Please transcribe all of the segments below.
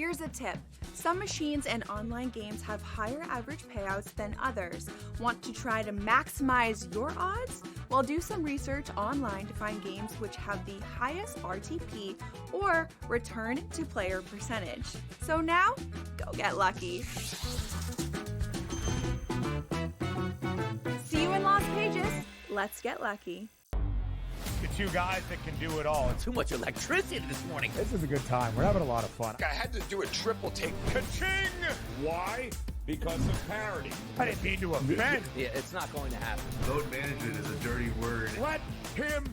Here's a tip. Some machines and online games have higher average payouts than others. Want to try to maximize your odds? Well, do some research online to find games which have the highest RTP or return to player percentage. So now, go get lucky. See you in Las Vegas. Let's get lucky. The two guys that can do it all. Too much electricity this morning. This is a good time. We're having a lot of fun. I had to do a triple take. Ka-ching! Why? Because of parity. I didn't mean to offend. Yeah, it's not going to happen. Load management is a dirty word. Let him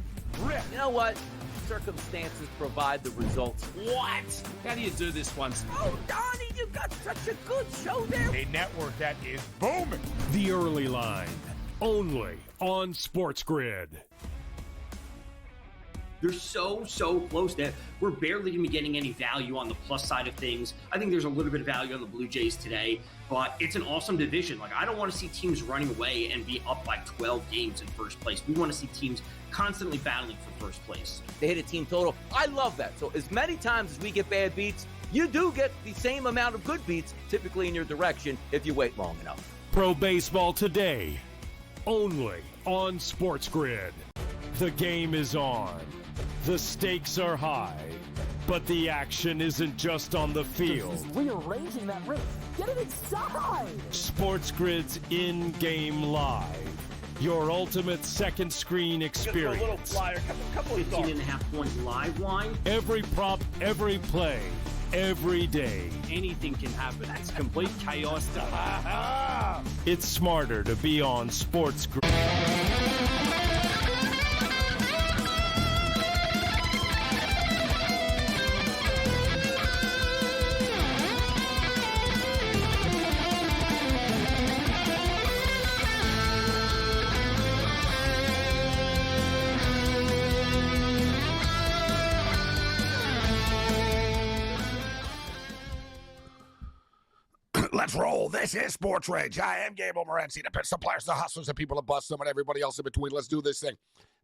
rip. You know what? Circumstances provide the results. What? How do you do this once? Oh, Donnie, you got such a good show there. A network that is booming. The Early Line, only on SportsGrid. They're so close that we're barely going to be getting any value on the plus side of things. I think there's a little bit of value on the Blue Jays today, but it's an awesome division. Like, I don't want to see teams running away and be up by 12 games in first place. We want to see teams constantly battling for first place. They hit a team total. I love that. So as many times as we get bad beats, you do get the same amount of good beats, typically in your direction, if you wait long enough. Pro Baseball today, only on SportsGrid. The game is on. The stakes are high, but the action isn't just on the field. He's rearranging that ring. Get it inside! SportsGrid's in-game live. Your ultimate second screen experience. Just a little flyer, couple of thoughts. 15.5 points live line. Every prop, every play, every day. Anything can happen. It's complete chaos. It's smarter to be on SportsGrid. Let's roll. This is SportsRage. I am Gabriel Morency, the pits, the players, the hustlers, the people that bust them, and everybody else in between. Let's do this thing.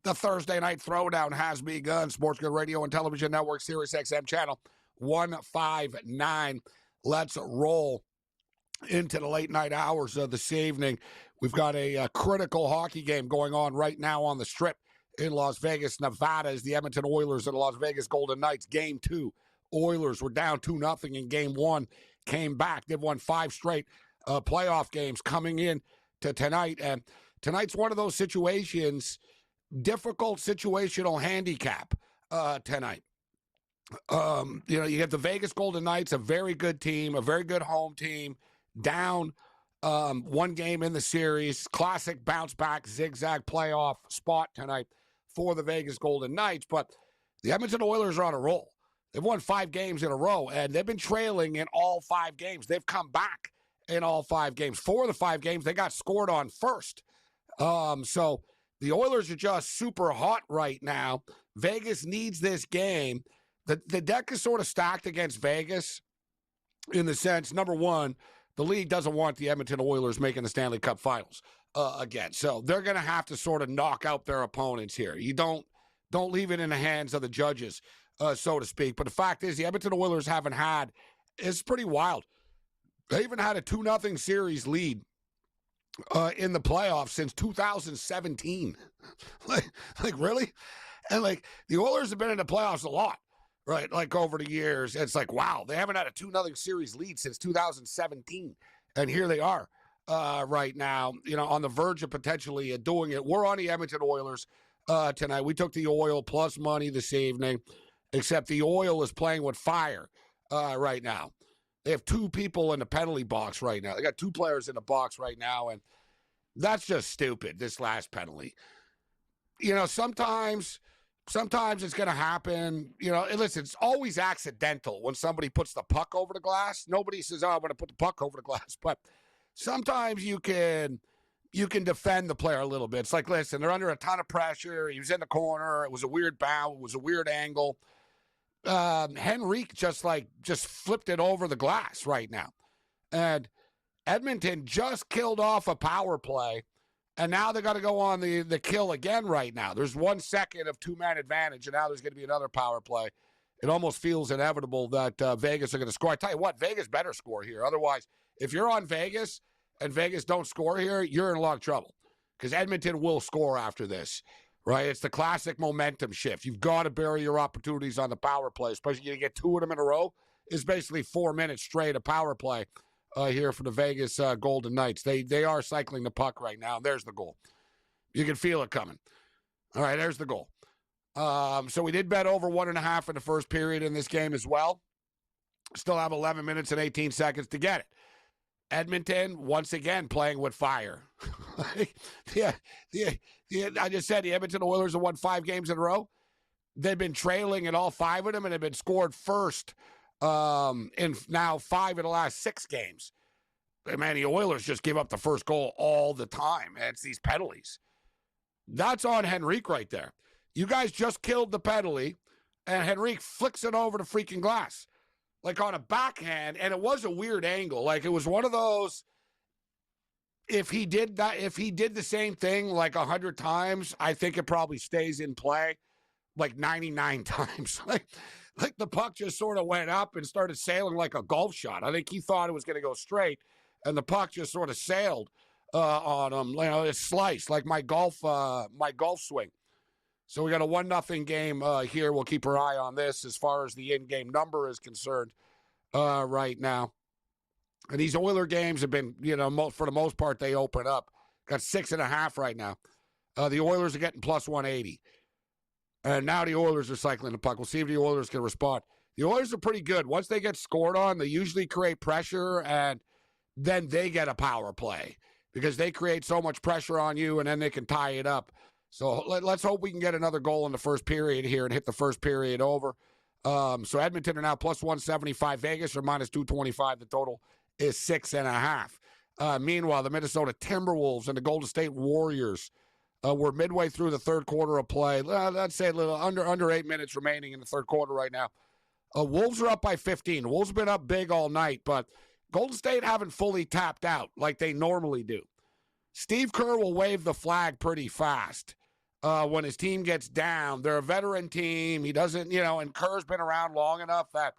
The Thursday Night Throwdown has begun. SportsGrid Radio and Television Network, Sirius XM Channel 159. Let's roll into the late night hours of this evening. We've got a critical hockey game going on right now on the Strip in Las Vegas, Nevada, as the Edmonton Oilers and the Las Vegas Golden Knights. Game 2. Oilers were down 2-0 in Game 1. Came back. They've won 5 straight playoff games coming in to tonight. And tonight's one of those situations, difficult situational handicap tonight. You have the Vegas Golden Knights, a very good team, a very good home team, down 1 game in the series. Classic bounce back, zigzag playoff spot tonight for the Vegas Golden Knights. But the Edmonton Oilers are on a roll. They've won 5 games in a row, and they've been trailing in all 5 games. They've come back in all 5 games. 4 of the 5 games, they got scored on first. So the Oilers are just super hot right now. Vegas needs this game. The deck is sort of stacked against Vegas in the sense, number one, the league doesn't want the Edmonton Oilers making the Stanley Cup Finals again. So they're going to have to sort of knock out their opponents here. You don't leave it in the hands of the judges, so to speak. But the fact is, the Edmonton Oilers haven't had, it's pretty wild. They even had a 2-0 series lead in the playoffs since 2017. like really? And like the Oilers have been in the playoffs a lot, right? Like over the years. It's like, wow, they haven't had a 2-0 series lead since 2017. And here they are right now, on the verge of potentially doing it. We're on the Edmonton Oilers tonight. We took the Oil plus money this evening, except the Oil is playing with fire right now. They have 2 people in the penalty box right now. They got 2 players in the box right now, and that's just stupid, this last penalty. Sometimes it's going to happen. Listen, it's always accidental when somebody puts the puck over the glass. Nobody says, oh, I'm going to put the puck over the glass. But sometimes you can defend the player a little bit. It's like, listen, they're under a ton of pressure. He was in the corner. It was a weird bounce. It was a weird angle. Henrique just flipped it over the glass right now. And Edmonton just killed off a power play, and now they got to go on the kill again right now. There's 1 second of 2-man advantage, and now there's going to be another power play. it almost feels inevitable that Vegas are going to score. I tell you what, Vegas better score here. Otherwise, if you're on Vegas and Vegas don't score here, you're in a lot of trouble because Edmonton will score after this, right? It's the classic momentum shift. You've got to bury your opportunities on the power play, especially you get 2 of them in a row. It's basically 4 minutes straight of power play here for the Vegas Golden Knights. They are cycling the puck right now. There's the goal. You can feel it coming. All right, there's the goal. So we did bet over 1.5 in the first period in this game as well. Still have 11 minutes and 18 seconds to get it. Edmonton, once again, playing with fire. I just said the Edmonton Oilers have won 5 games in a row. They've been trailing in all 5 of them and have been scored first in now 5 of the last 6 games. Man, the Oilers just give up the first goal all the time. And it's these penalties. That's on Henrique right there. You guys just killed the penalty, and Henrique flicks it over the freaking glass. Like on a backhand, and it was a weird angle. Like it was one of those, if he did the same thing like 100 times, I think it probably stays in play like 99 times. Like the puck just sort of went up and started sailing like a golf shot. I think he thought it was going to go straight, and the puck just sort of sailed on him. You know, it sliced like my golf swing. So we got a 1-0 game here. We'll keep our eye on this as far as the in-game number is concerned right now. And these Oiler games have been, for the most part, they open up. Got 6.5 right now. The Oilers are getting plus 180. And now the Oilers are cycling the puck. We'll see if the Oilers can respond. The Oilers are pretty good. Once they get scored on, they usually create pressure, and then they get a power play because they create so much pressure on you, and then they can tie it up. So let's hope we can get another goal in the first period here and hit the first period over. So Edmonton are now plus 175. Vegas are minus 225. The total is 6.5. Meanwhile, the Minnesota Timberwolves and the Golden State Warriors were midway through the third quarter of play. Let's say a little under 8 minutes remaining in the third quarter right now. Wolves are up by 15. The Wolves have been up big all night, but Golden State haven't fully tapped out like they normally do. Steve Kerr will wave the flag pretty fast. When his team gets down. They're a veteran team. He doesn't, and Kerr's been around long enough that,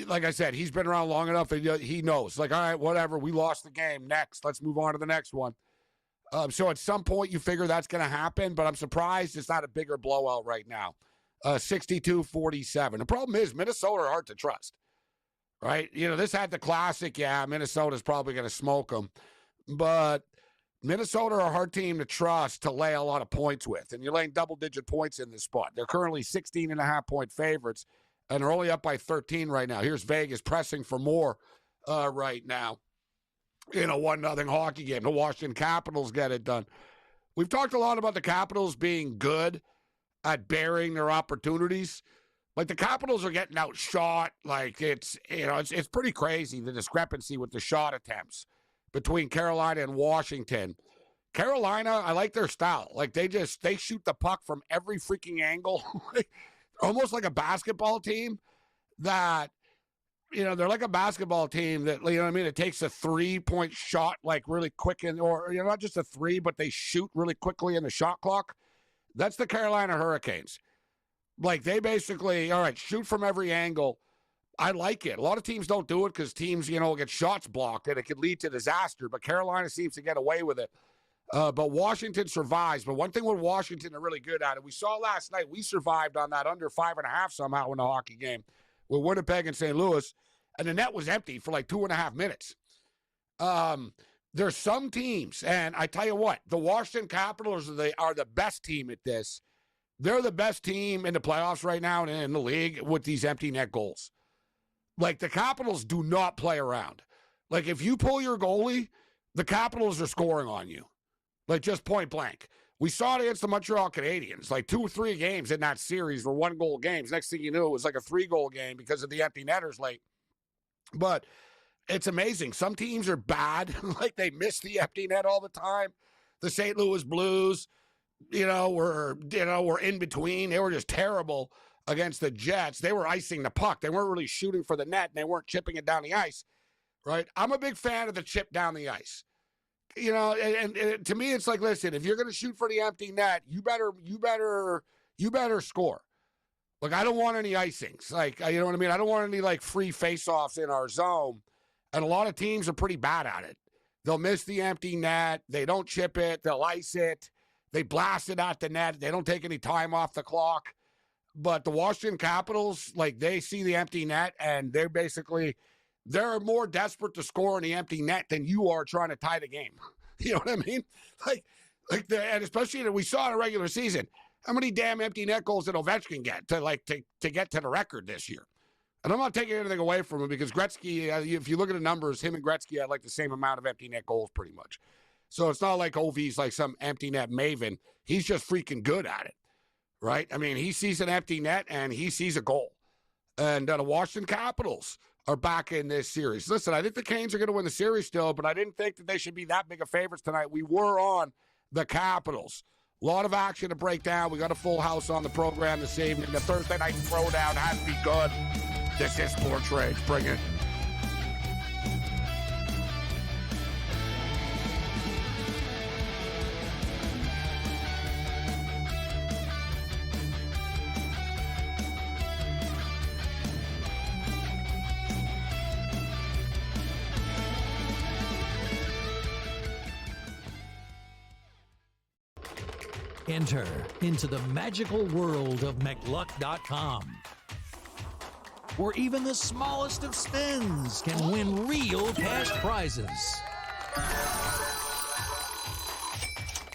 like I said, he's been around long enough that he knows. Like, all right, whatever, we lost the game. Next, let's move on to the next one. So at some point you figure that's going to happen, but I'm surprised it's not a bigger blowout right now. 62-47. The problem is Minnesota are hard to trust, right? This had the classic, Minnesota's probably going to smoke them, but Minnesota are a hard team to trust to lay a lot of points with, and you're laying double-digit points in this spot. They're currently 16.5-point favorites, and they're only up by 13 right now. Here's Vegas pressing for more right now in a 1-0 hockey game. The Washington Capitals get it done. We've talked a lot about the Capitals being good at burying their opportunities. Like, the Capitals are getting outshot. Like, it's pretty crazy, the discrepancy with the shot attempts between Carolina and Washington. Carolina, I like their style. Like, they shoot the puck from every freaking angle. Almost like a basketball team that, they're like a basketball team that, it takes a 3-point shot, like, really quick, or not just a 3, but they shoot really quickly in the shot clock. That's the Carolina Hurricanes. Like, they basically, all right, shoot from every angle. I like it. A lot of teams don't do it because teams, get shots blocked and it could lead to disaster. But Carolina seems to get away with it. But Washington survives. But one thing with Washington, they're really good at it. We saw last night, we survived on that under 5.5 somehow in the hockey game with Winnipeg and St. Louis. And the net was empty for like 2.5 minutes. There's some teams, and I tell you what, the Washington Capitals are the best team at this. They're the best team in the playoffs right now and in the league with these empty net goals. Like, the Capitals do not play around. Like, if you pull your goalie, the Capitals are scoring on you. Like, just point blank. We saw it against the Montreal Canadiens. Like, 2 or 3 games in that series were 1-goal games. Next thing you knew, it was like a 3-goal game because of the empty netters late. But it's amazing. Some teams are bad. Like, they miss the empty net all the time. The St. Louis Blues, were in between. They were just terrible against the Jets. They were icing the puck. They weren't really shooting for the net, and they weren't chipping it down the ice, right? I'm a big fan of the chip down the ice. And to me, it's like, listen, if you're going to shoot for the empty net, you better score. Look, I don't want any icings. Like, you know what I mean? I don't want any, like, free face-offs in our zone. And a lot of teams are pretty bad at it. They'll miss the empty net. They don't chip it. They'll ice it. They blast it at the net. They don't take any time off the clock. But the Washington Capitals, like, they see the empty net, and they're more desperate to score in the empty net than you are trying to tie the game. You know what I mean? And especially we saw in a regular season, how many damn empty net goals did Ovechkin get to get to the record this year? And I'm not taking anything away from him because Gretzky, if you look at the numbers, him and Gretzky had like the same amount of empty net goals pretty much. So it's not like Ovi's like some empty net maven. He's just freaking good at it, right? I mean, he sees an empty net and he sees a goal. And the Washington Capitals are back in this series. Listen, I think the Canes are going to win the series still, but I didn't think that they should be that big of favorites tonight. We were on the Capitals. A lot of action to break down. We got a full house on the program this evening. The Thursday night throwdown has begun. This is SportsRage. Bring it. Enter into the magical world of McLuck.com, where even the smallest of spins can win real cash prizes.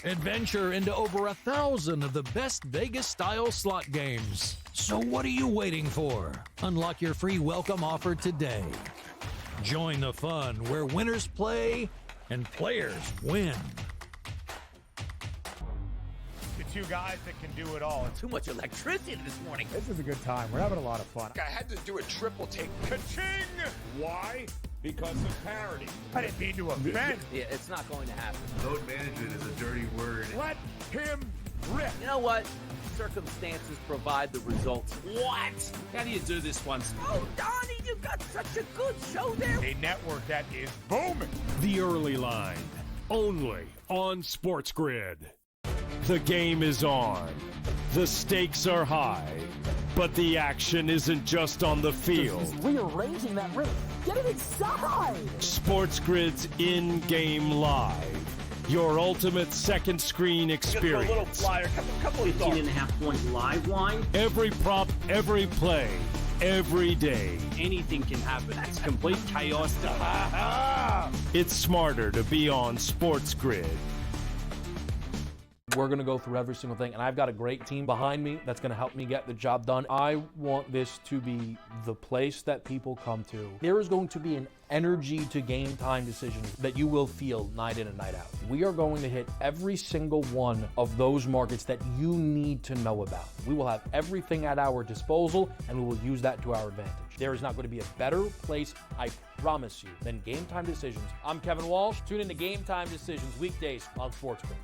Adventure into over 1,000 of the best Vegas-style slot games. So what are you waiting for? Unlock your free welcome offer today. Join the fun where winners play and players win. Two guys that can do it all. Too much electricity this morning. This is a good time. We're having a lot of fun. I had to do a triple take. Ka-ching! Why? Because of parity. I didn't mean to offend. Yeah, it's not going to happen. Load management is a dirty word. Let him rip. You know what? Circumstances provide the results. What? How do you do this one? Oh, Donnie, you got such a good show there. A network that is booming. The early line, only on SportsGrid. The game is on. The stakes are high. But the action isn't just on the field. He's rearranging that roof. Get it inside! SportsGrid's in-game live. Your ultimate second screen experience. A little flyer, couple of thoughts. 18.5-point live line. Every prop, every play, every day. Anything can happen. It's complete chaos. It's smarter to be on SportsGrid. We're going to go through every single thing, and I've got a great team behind me that's going to help me get the job done. I want this to be the place that people come to. There is going to be an energy to game time decisions that you will feel night in and night out. We are going to hit every single one of those markets that you need to know about. We will have everything at our disposal, and we will use that to our advantage. There is not going to be a better place, I promise you, than Game Time Decisions. I'm Kevin Walsh. Tune in to Game Time Decisions weekdays on SportsGrid.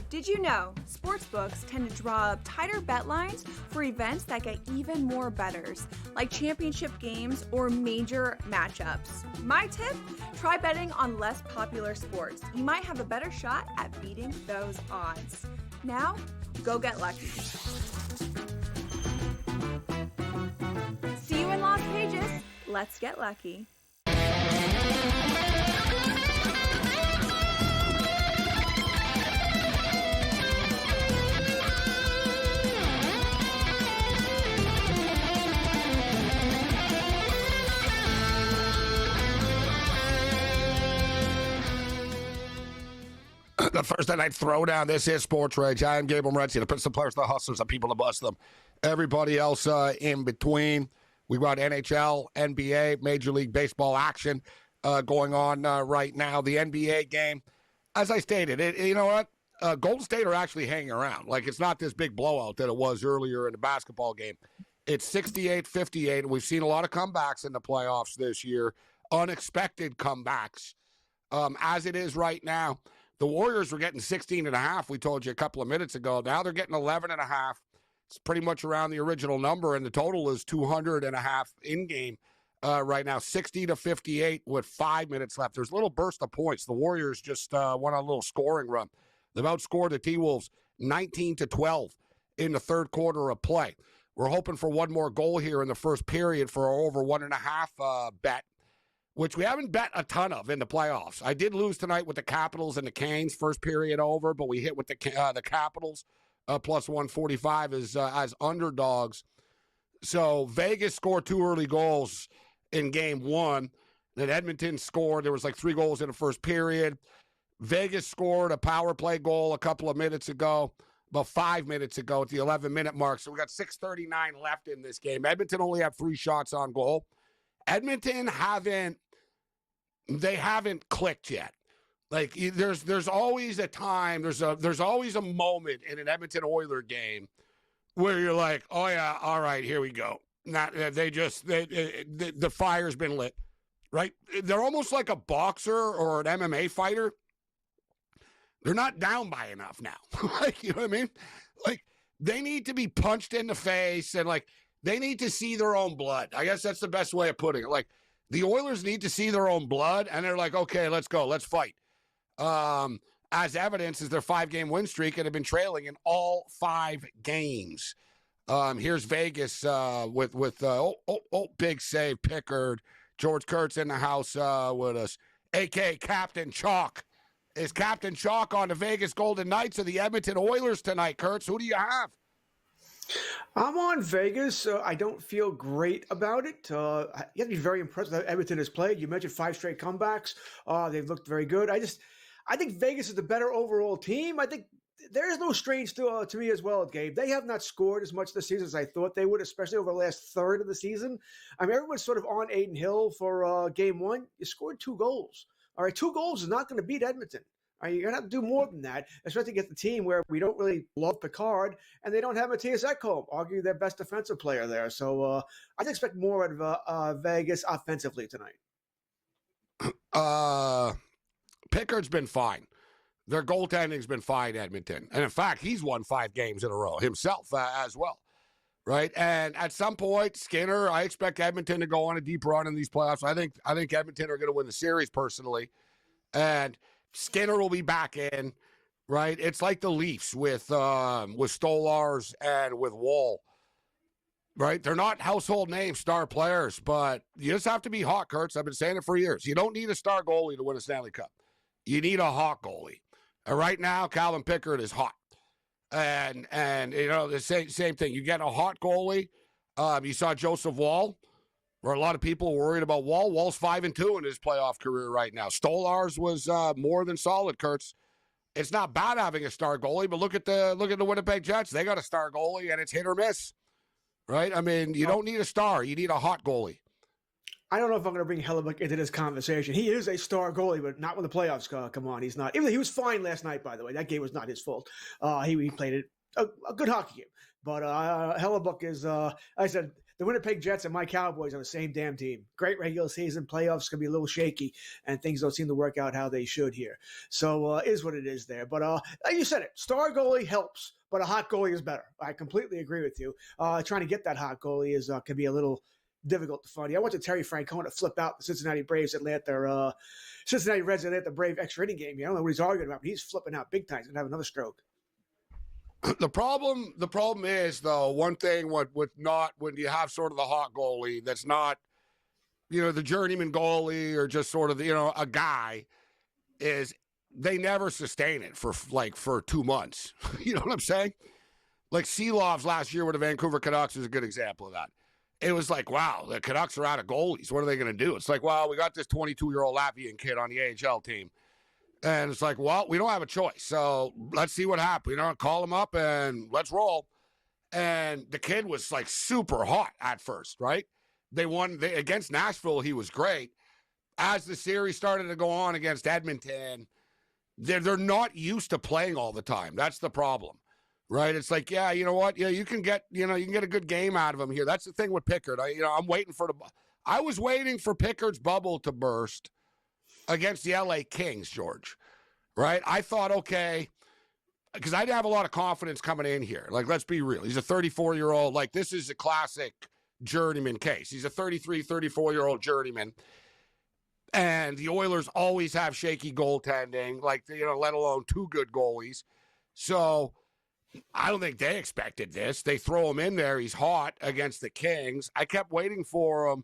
Did you know sportsbooks tend to draw up tighter bet lines for events that get even more bettors, like championship games or major matchups? My tip? Try betting on less popular sports. You might have a better shot at beating those odds. Now, go get lucky. See you in Las Vegas. Let's get lucky. The Thursday night throwdown. This is SportsRage. I am Gabriel Morency, the principal players, the hustlers, the people to bust them. Everybody else in between. We got NHL, NBA, Major League Baseball action going on right now. The NBA game, as I stated, you know what? Golden State are actually hanging around. Like, it's not this big blowout that it was earlier in the basketball game. It's 68-58. We've seen a lot of comebacks in the playoffs this year, unexpected comebacks. As it is right now, the Warriors were getting 16.5, we told you a couple of minutes ago. Now they're getting 11.5. It's pretty much around the original number, and the total is 200.5 in-game right now, 60-58 with 5 minutes left. There's a little burst of points. The Warriors just went on a little scoring run. They've outscored the T-Wolves 19-12 in the third quarter of play. We're hoping for one more goal here in the first period for our over 1.5 bet, which we haven't bet a ton of in the playoffs. I did lose tonight with the Capitals and the Canes, first period over, but we hit with the Capitals plus 145 as underdogs. So Vegas scored 2 early goals in game one. Then Edmonton scored. There was like 3 goals in the first period. Vegas scored a power play goal a couple of minutes ago, about 5 minutes ago at the 11-minute mark. So we got 6:39 left in this game. Edmonton only have 3 shots on goal. Edmonton haven't clicked yet. Like there's always a time, there's always a moment in an Edmonton Oiler game where you're like, oh yeah, all right, here we go. The fire's been lit, right? They're almost like a boxer or an MMA fighter. They're not down by enough now. Like, you know what I mean? Like, they need to be punched in the face and, like, they need to see their own blood. I guess that's the best way of putting it. Like, the Oilers need to see their own blood, and they're like, okay, let's go. Let's fight. As evidence is their 5-game win streak and have been trailing in all 5 games. Here's Vegas with big save, Pickard. George Kurtz in the house with us, a.k.a. Captain Chalk. Is Captain Chalk on the Vegas Golden Knights or the Edmonton Oilers tonight, Kurtz? Who do you have? I'm on Vegas. I don't feel great about it. You have to be very impressed with how Edmonton has played. You mentioned 5 straight comebacks. They've looked very good. I think Vegas is the better overall team. I think there is no strange to me as well, Gabe. They have not scored as much this season as I thought they would, especially over the last third of the season. I mean, everyone's sort of on Aiden Hill for game one. You scored 2 goals. All right, 2 goals is not going to beat Edmonton. All right, you're going to have to do more than that, especially against the team where we don't really love Picard, and they don't have Matthias Ekholm, arguably their best defensive player there. So I'd expect more out of Vegas offensively tonight. Pickard's been fine. Their goaltending's been fine, Edmonton. And, in fact, he's won 5 games in a row himself as well, right? And at some point, Skinner, I expect Edmonton to go on a deep run in these playoffs. I think Edmonton are going to win the series personally. And Skinner will be back in, right? It's like the Leafs with Stolars and with Wall, right? They're not household name star players, but you just have to be hot, Kurtz. I've been saying it for years. You don't need a star goalie to win a Stanley Cup. You need a hot goalie. And right now, Calvin Pickard is hot. And you know, the same thing. You get a hot goalie. You saw Joseph Wall, where a lot of people were worried about Wall. Wall's 5-2 in his playoff career right now. Stolars was more than solid, Kurtz. It's not bad having a star goalie, but look at the Winnipeg Jets. They got a star goalie, and it's hit or miss, right? I mean, you don't need a star. You need a hot goalie. I don't know if I'm going to bring Hellebuck into this conversation. He is a star goalie, but not when the playoffs come on. He's not. Even though he was fine last night, by the way. That game was not his fault. He played a good hockey game. But Hellebuck is, I said, the Winnipeg Jets and my Cowboys on the same damn team. Great regular season. Playoffs can be a little shaky, and things don't seem to work out how they should here. So is what it is there. But like you said it, star goalie helps, but a hot goalie is better. I completely agree with you. Trying to get that hot goalie is can be a little difficult to find. I want Terry Francona to flip out the Cincinnati Reds Atlanta Brave extra inning game. I don't know what he's arguing about, but he's flipping out big time. He's going to have another stroke. The problem is, though, one thing when you have sort of the hot goalie that's not, you know, the journeyman goalie or just sort of, you know, a guy, is they never sustain it for 2 months. You know what I'm saying? Like Seelov's last year with the Vancouver Canucks is a good example of that. It was like, wow, the Canucks are out of goalies. What are they going to do? It's like, well, we got this 22-year-old Latvian kid on the AHL team. And it's like, well, we don't have a choice. So let's see what happens. You know, call him up and let's roll. And the kid was like super hot at first, right? They won against Nashville. He was great. As the series started to go on against Edmonton, they're not used to playing all the time. That's the problem, right? It's like, yeah, you know what? Yeah, you can get a good game out of him here. That's the thing with Pickard. I was waiting for Pickard's bubble to burst against the LA Kings, George, right? I thought, okay, because I didn't have a lot of confidence coming in here. Like, let's be real. He's a 34-year-old. Like, this is a classic journeyman case. He's a 33, 34-year-old journeyman. And the Oilers always have shaky goaltending, like, let alone two good goalies. So I don't think they expected this. They throw him in there. He's hot against the Kings. I kept waiting for him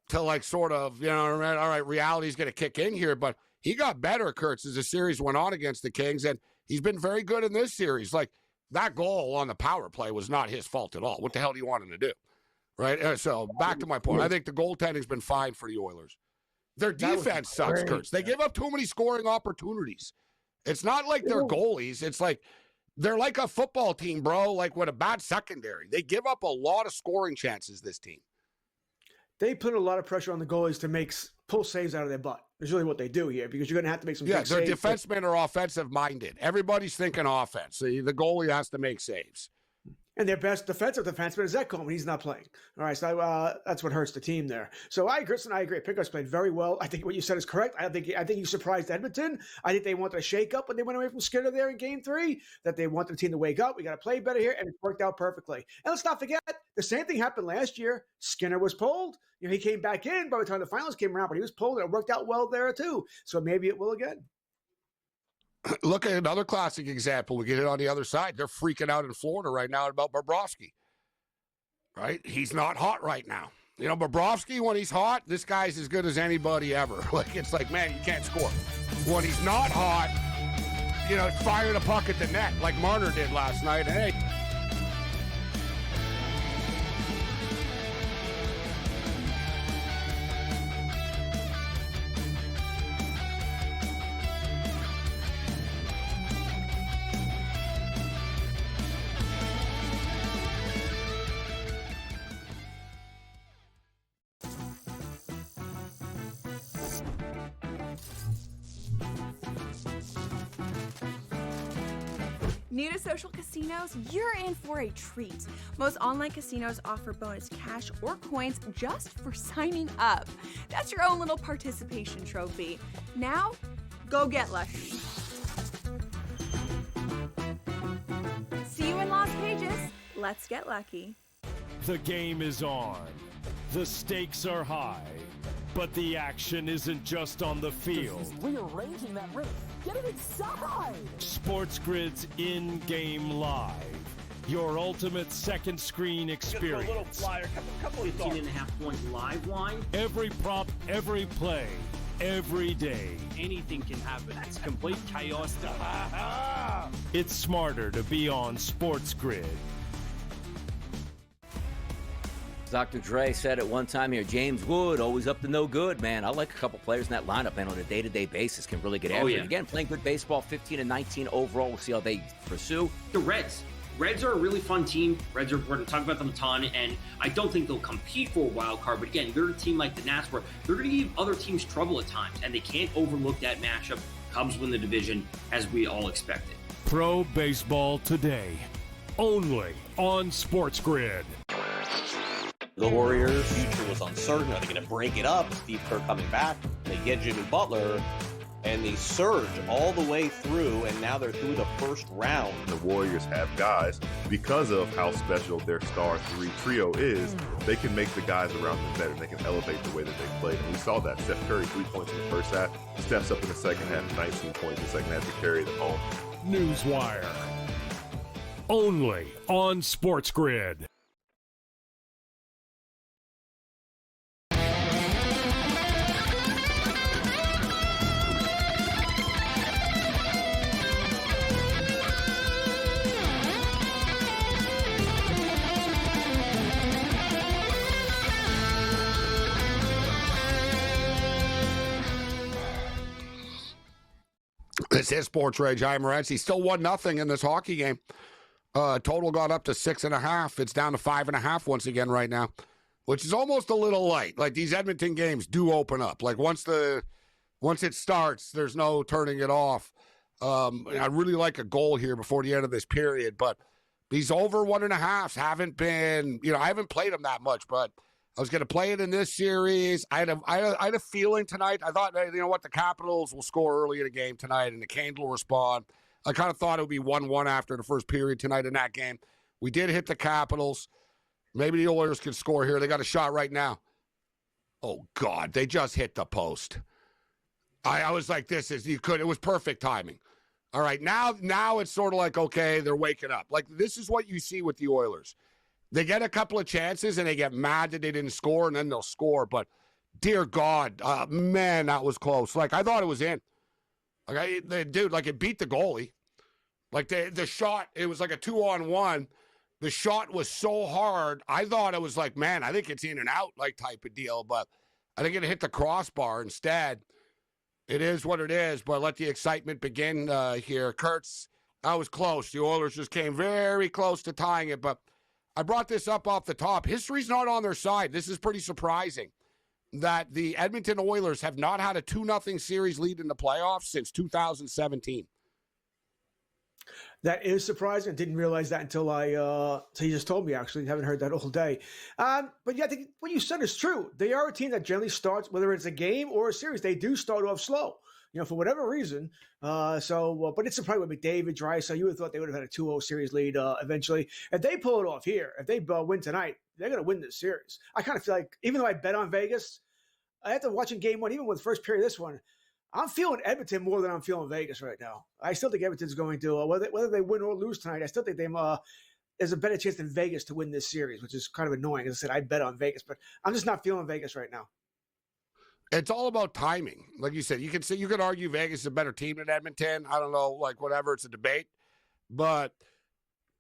to, like, sort of, all right, reality's going to kick in here. But he got better, Kurtz, as the series went on against the Kings. And he's been very good in this series. Like, that goal on the power play was not his fault at all. What the hell do you want him to do? Right? So back to my point. I think the goaltending's been fine for the Oilers. Their defense sucks, Kurtz. They give up too many scoring opportunities. It's not like they're goalies. It's like they're like a football team, bro, like with a bad secondary. They give up a lot of scoring chances, this team. They put a lot of pressure on the goalies to pull saves out of their butt. That's really what they do here, because you're going to have to make some big saves. Yeah, their defensemen are offensive-minded. Everybody's thinking offense. So the goalie has to make saves. And their best defensive defenseman is Ekholm, and he's not playing. All right, so that's what hurts the team there. So I agree. Pickups played very well. I think what you said is correct. I think you surprised Edmonton. I think they wanted a shake-up when they went away from Skinner there in Game 3, that they wanted the team to wake up. We got to play better here, and it worked out perfectly. And let's not forget, the same thing happened last year. Skinner was pulled. He came back in by the time the finals came around, but he was pulled, and it worked out well there too. So maybe it will again. Look at another classic example. We get it on the other side. They're freaking out in Florida right now about Bobrovsky. Right? He's not hot right now. Bobrovsky, when he's hot, this guy's as good as anybody ever. Like, it's like, man, you can't score. When he's not hot, fire the puck at the net like Marner did last night. And hey, New to social casinos? You're in for a treat. Most online casinos offer bonus cash or coins just for signing up. That's your own little participation trophy. Now, go get lucky. See you in Las Vegas. Let's get lucky. The game is on. The stakes are high. But the action isn't just on the field. Rearranging that roof. Get it inside! SportsGrid's in-game live. Your ultimate second screen experience. Just a little flyer, couple of 18.5 points live line. Every prop, every play, every day. Anything can happen. It's complete chaos. It's smarter to be on SportsGrid. Dr. Dre said at one time here, James Wood, always up to no good, man. I like a couple players in that lineup, and on a day-to-day basis can really get after it. Again, playing good baseball, 15-19 overall. We'll see how they pursue. The Reds are a really fun team. We're going to talk about them a ton, and I don't think they'll compete for a wild card. But again, they're a team like the Nats where they're going to give other teams trouble at times, and they can't overlook that matchup. Cubs win the division, as we all expected. Pro baseball today, only on SportsGrid. The Warriors' future was uncertain. Are they going to break it up? Steve Kerr coming back. They get Jimmy Butler, and they surge all the way through, and now they're through the first round. The Warriors have guys, because of how special their star trio is, they can make the guys around them better. They can elevate the way that they play. And we saw that. Steph Curry, 3 points in the first half, steps up in the second half, 19 points in the second half to carry them home. Newswire. Only on SportsGrid. This is SportsRage. I'm Morency. Still 1-0 in this hockey game. Total got up to 6.5. It's down to 5.5 once again right now, which is almost a little light. Like, these Edmonton games do open up. Like, once it starts, there's no turning it off. I really like a goal here before the end of this period, but these over 1.5s haven't been, I haven't played them that much, but I was going to play it in this series. I had a feeling tonight. I thought, the Capitals will score early in the game tonight, and the Canes will respond. I kind of thought it would be 1-1 after the first period tonight in that game. We did hit the Capitals. Maybe the Oilers can score here. They got a shot right now. Oh, God, they just hit the post. I was like, it was perfect timing. All right, now it's sort of like, okay, they're waking up. Like, this is what you see with the Oilers. They get a couple of chances, and they get mad that they didn't score, and then they'll score. But, dear God, man, that was close. Like, I thought it was in. Like, it beat the goalie. Like, the shot, it was like a 2-on-1. The shot was so hard, I thought it was like, man, I think it's in and out, like, type of deal. But I think it hit the crossbar instead. It is what it is, but let the excitement begin here. Kurtz, that was close. The Oilers just came very close to tying it, but I brought this up off the top. History's not on their side. This is pretty surprising that the Edmonton Oilers have not had a 2-0 series lead in the playoffs since 2017. That is surprising. I didn't realize that until he just told me, actually. I haven't heard that all day. But yeah, I think what you said is true. They are a team that generally starts, whether it's a game or a series, they do start off slow, for whatever reason. But it's surprising with McDavid, Draisaitl. You would have thought they would have had a 2-0 series lead eventually. If they pull it off here, if they win tonight, they're going to win this series. I kind of feel like, even though I bet on Vegas, after watching game one, even with the first period of this one, I'm feeling Edmonton more than I'm feeling Vegas right now. I still think Edmonton's going to, whether they win or lose tonight, I still think there's a better chance than Vegas to win this series, which is kind of annoying. As I said, I bet on Vegas, but I'm just not feeling Vegas right now. It's all about timing. Like you said, you could argue Vegas is a better team than Edmonton. I don't know, like whatever, it's a debate. But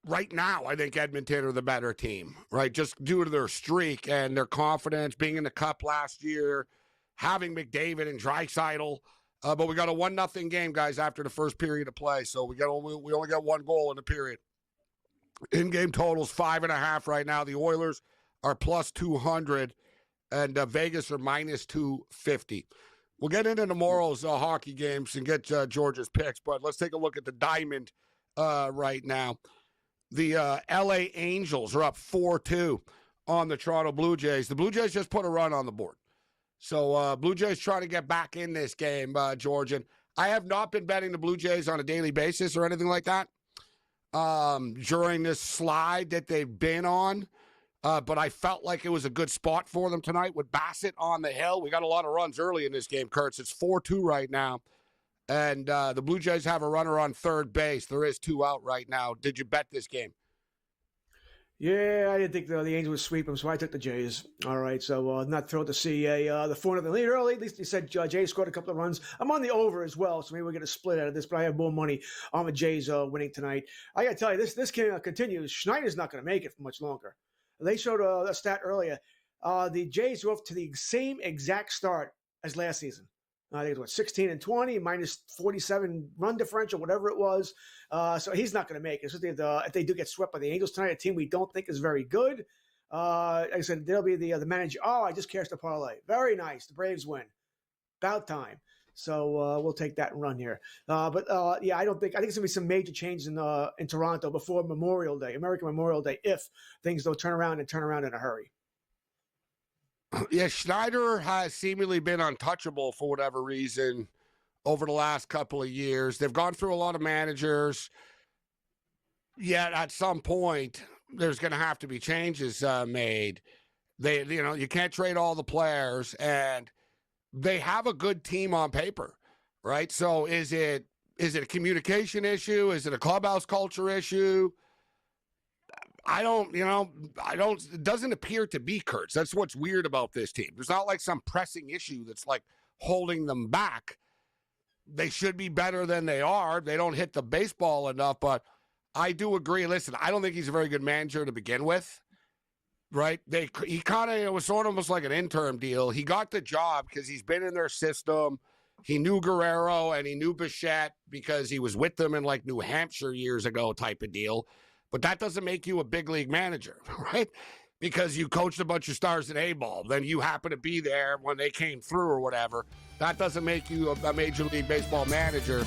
right now, I think Edmonton are the better team, right? Just due to their streak and their confidence, being in the Cup last year, having McDavid and Draisaitl. But we got a 1-0 game, guys, after the first period of play. So we only got one goal in the period. In-game totals 5.5 right now. The Oilers are plus 200, and Vegas are minus 250. We'll get into tomorrow's hockey games and get George's picks, but let's take a look at the Diamond right now. The LA Angels are up 4-2 on the Toronto Blue Jays. The Blue Jays just put a run on the board. So Blue Jays trying to get back in this game, George. And I have not been betting the Blue Jays on a daily basis or anything like that during this slide that they've been on. But I felt like it was a good spot for them tonight with Bassett on the hill. We got a lot of runs early in this game, Kurtz. It's 4-2 right now. And the Blue Jays have a runner on third base. There is 2 out right now. Did you bet this game? Yeah, I didn't think the Angels would sweep them, so I took the Jays. All right, so not thrilled to see the 4-0 lead early. At least you said Jays scored a couple of runs. I'm on the over as well, so maybe we'll get a split out of this, but I have more money on the Jays winning tonight. I got to tell you, this game continues. Schneider's not going to make it for much longer. They showed a stat earlier. The Jays are off to the same exact start as last season. I think it was 16-20, minus 47 run differential, whatever it was. So he's not going to make it. So if they do get swept by the Angels tonight, a team we don't think is very good. Like I said, there'll be the manager. Oh, I just cashed a parlay. Very nice. The Braves win. About time. So we'll take that and run here. But I think it's going to be some major changes in Toronto before Memorial Day, American Memorial Day, if things don't turn around in a hurry. Yeah, Schneider has seemingly been untouchable for whatever reason over the last couple of years. They've gone through a lot of managers. Yet at some point, there's going to have to be changes made. You can't trade all the players, and they have a good team on paper, right? So is it a communication issue? Is it a clubhouse culture issue? It doesn't appear to be, Kurtz. That's what's weird about this team. There's not like some pressing issue that's like holding them back. They should be better than they are. They don't hit the baseball enough, but I do agree. Listen, I don't think he's a very good manager to begin with, right? He kind of, it was sort of almost like an interim deal. He got the job because he's been in their system. He knew Guerrero and he knew Bichette because he was with them in like New Hampshire years ago type of deal. But that doesn't make you a big league manager, right? Because you coached a bunch of stars in A-ball. Then you happen to be there when they came through or whatever. That doesn't make you a Major League Baseball manager.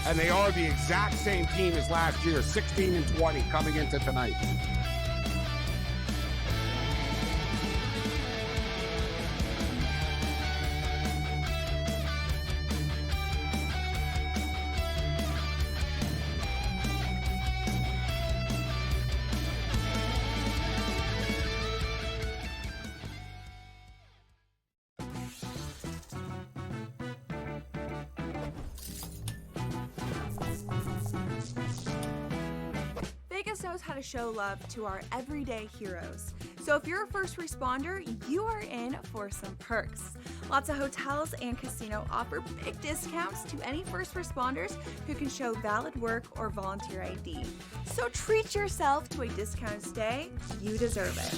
And they are the exact same team as last year, 16-20 coming into tonight. knows how to show love to our everyday heroes. So if you're a first responder, you are in for some perks. Lots of hotels and casino offer big discounts to any first responders who can show valid work or volunteer ID. So treat yourself to a discounted stay. You deserve it.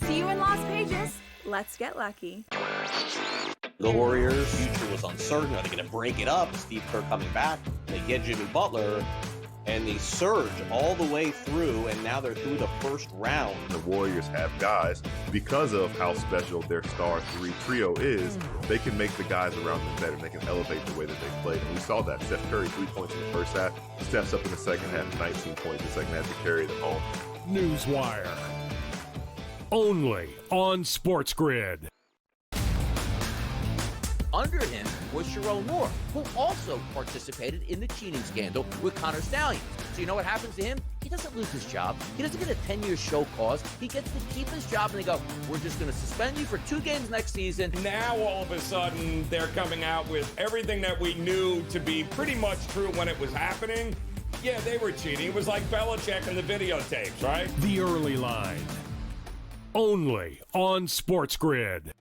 See you in Las Vegas. Let's get lucky. The Warriors' future was uncertain. Are they going to break it up? Steve Kerr coming back. They get Jimmy Butler, and they surge all the way through, and now they're through the first round. The Warriors have guys, because of how special their star three trio is, they can make the guys around them better. They can elevate the way that they played. And we saw that. Steph Curry, 3 points in the first half, steps up in the second half, 19 points in the second half to carry them home. Newswire. Only on SportsGrid. Under him was Sharon Moore, who also participated in the cheating scandal with Connor Stallions. So you know what happens to him? He doesn't lose his job. He doesn't get a 10-year show cause. He gets to keep his job, and they go, we're just going to suspend you for 2 games next season. Now, all of a sudden, they're coming out with everything that we knew to be pretty much true when it was happening. Yeah, they were cheating. It was like Belichick and the videotapes, right? The early line. Only on SportsGrid.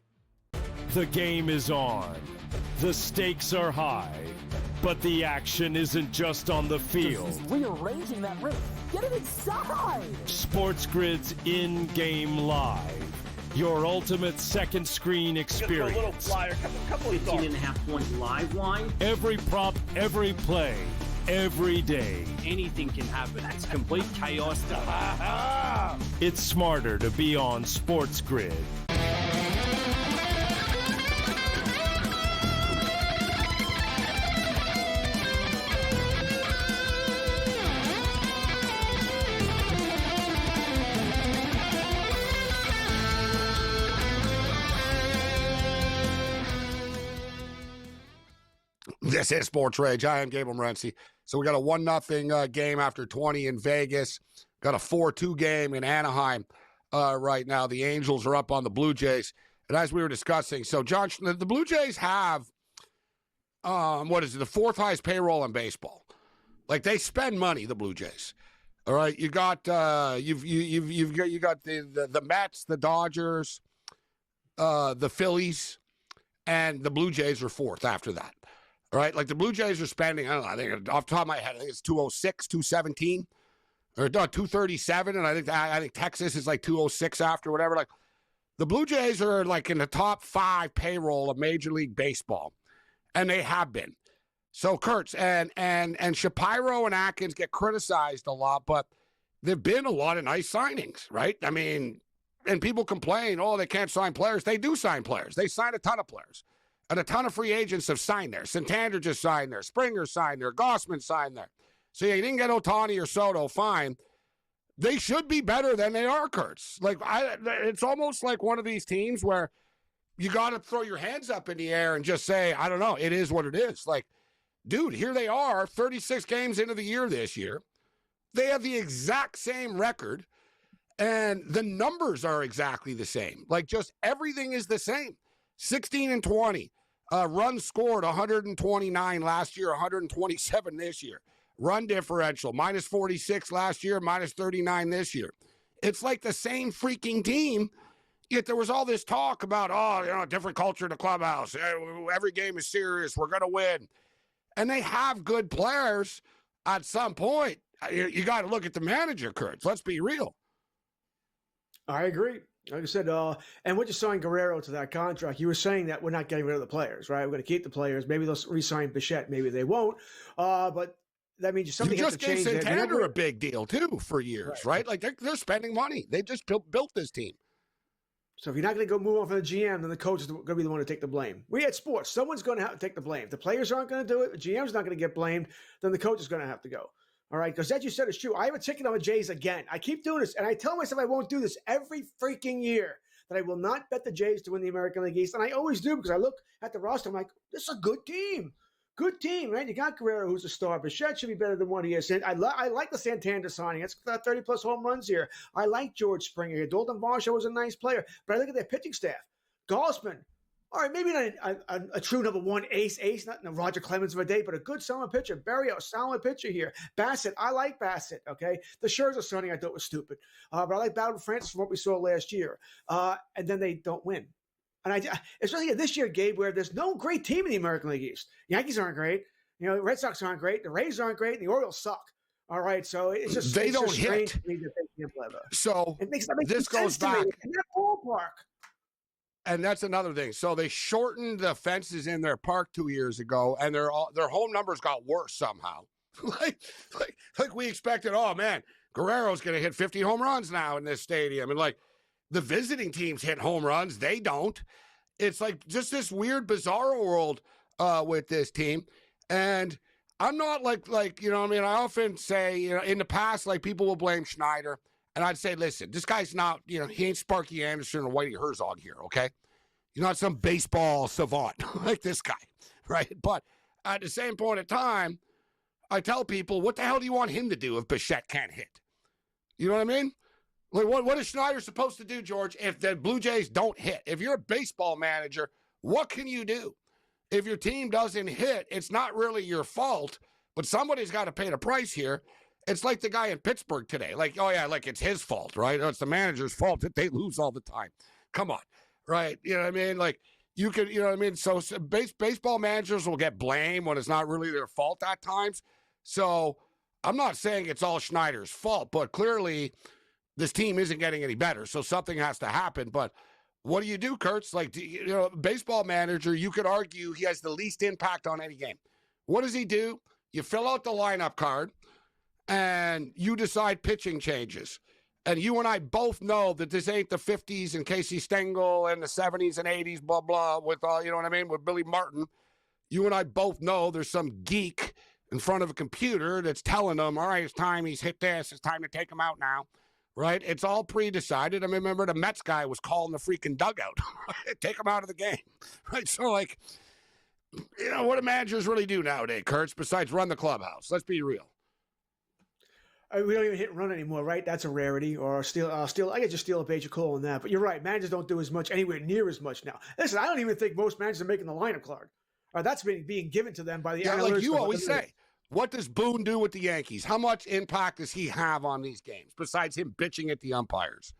The game is on. The stakes are high. But the action isn't just on the field. He's rearranging that roof. Get it inside! SportsGrid's in-game live. Your ultimate second screen experience. A little flyer, couple of 15.5-point live line. Every prop, every play, every day. Anything can happen. That's complete chaos. It's smarter to be on SportsGrid. This is SportsRage. I am Gabriel Morency. So we got a 1-0 game after 20 in Vegas. Got a 4-2 game in Anaheim right now. The Angels are up on the Blue Jays. And as we were discussing, so John, the Blue Jays have, the 4th highest payroll in baseball. Like, they spend money, the Blue Jays. All right, you got you got the Mets, the Dodgers, the Phillies, and the Blue Jays are 4th after that. All right, like the Blue Jays are spending, I don't know, I think off the top of my head, I think it's 206, 217, or no, 237, and I think Texas is like 206 after, whatever. Like, the Blue Jays are like in the top 5 payroll of Major League Baseball, and they have been. So Kurtz and Shapiro and Atkins get criticized a lot, but there've been a lot of nice signings, right? I mean, and people complain, oh, they can't sign players. They do sign players. They sign a ton of players. And a ton of free agents have signed there. Santander just signed there. Springer signed there. Gossman signed there. So you didn't get Ohtani or Soto, fine. They should be better than they are, Kurtz. Like, it's almost like one of these teams where you got to throw your hands up in the air and just say, I don't know, it is what it is. Like, dude, here they are, 36 games into the year this year. They have the exact same record, and the numbers are exactly the same. Like, just everything is the same. 16-20. Runs scored 129 last year, 127 this year. Run differential, minus 46 last year, minus 39 this year. It's like the same freaking team, yet there was all this talk about, different culture in the clubhouse. Every game is serious. We're going to win. And they have good players at some point. You got to look at the manager, Kurtz. Let's be real. I agree. Like I said, and what you signed Guerrero to that contract, you were saying that we're not getting rid of the players, right? We're going to keep the players. Maybe they'll re-sign Bichette. Maybe they won't. But that means something has to change. You just gave Santander a big deal, too, for years, right? Like, they're spending money. They just built this team. So if you're not going to go move on from the GM, then the coach is going to be the one to take the blame. We had sports. Someone's going to have to take the blame. If the players aren't going to do it, the GM's not going to get blamed, then the coach is going to have to go. All right, because as you said, it's true. I have a ticket on the Jays again. I keep doing this, and I tell myself I won't do this every freaking year, that I will not bet the Jays to win the American League East. And I always do, because I look at the roster, I'm like, this is a good team. Good team, right? You got Guerrero, who's a star. Bichette should be better than what he is. I like the Santander signing. It's 30-plus home runs here. I like George Springer here. Dalton Varsho was a nice player. But I look at their pitching staff. Gossman, all right, maybe not a true number one ace, not Roger Clemens of a day, but a good solid pitcher. Berrio, solid pitcher here. Bassett, I like Bassett, okay? The Scherzer signing I thought was stupid. But I like Bowden Francis from what we saw last year. And then they don't win. And especially this year, Gabe, where there's no great team in the American League East. Yankees aren't great. You know, the Red Sox aren't great. The Rays aren't great. And the Orioles suck. All right, so it's just they don't hit. So this goes back in that ballpark. And that's another thing. So they shortened the fences in their park 2 years ago, and their home numbers got worse somehow. like we expected. Oh man, Guerrero's going to hit 50 home runs now in this stadium, and like the visiting teams hit home runs, they don't. It's like just this weird, bizarre world with this team, and I'm not like you know what I mean. I often say, you know, in the past, like people will blame Schneider. And I'd say, listen, this guy's not, you know, he ain't Sparky Anderson or Whitey Herzog here, okay? You're not some baseball savant like this guy, right? But at the same point in time, I tell people, what the hell do you want him to do if Bichette can't hit? You know what I mean? Like, what is Schneider supposed to do, George, if the Blue Jays don't hit? If you're a baseball manager, what can you do? If your team doesn't hit, it's not really your fault, but somebody's got to pay the price here. It's like the guy in Pittsburgh today. Like, oh, yeah, like it's his fault, right? It's the manager's fault that they lose all the time. Come on, right? You know what I mean? Like, you can, you know what I mean? So baseball managers will get blamed when it's not really their fault at times. So I'm not saying it's all Schneider's fault, but clearly this team isn't getting any better. So something has to happen. But what do you do, Kurtz? Like, you know, baseball manager, you could argue he has the least impact on any game. What does he do? You fill out the lineup card, and you decide pitching changes. And you and I both know that this ain't the 50s and Casey Stengel and the 70s and 80s, blah, blah, with, you know what I mean, with Billy Martin. You and I both know there's some geek in front of a computer that's telling them, all right, it's time he's hit this. It's time to take him out now, right? It's all pre-decided. I mean, remember the Mets guy was calling the freaking dugout. Take him out of the game, right? So, like, you know, what do managers really do nowadays, Kurtz, besides run the clubhouse? Let's be real. We don't even hit and run anymore, right? That's a rarity. Or steal. I could just steal a page of call on that. But you're right. Managers don't do as much, anywhere near as much now. Listen, I don't even think most managers are making the lineup card. That's being given to them by the analysts. Like you always say, what does Boone do with the Yankees? How much impact does he have on these games besides him bitching at the umpires?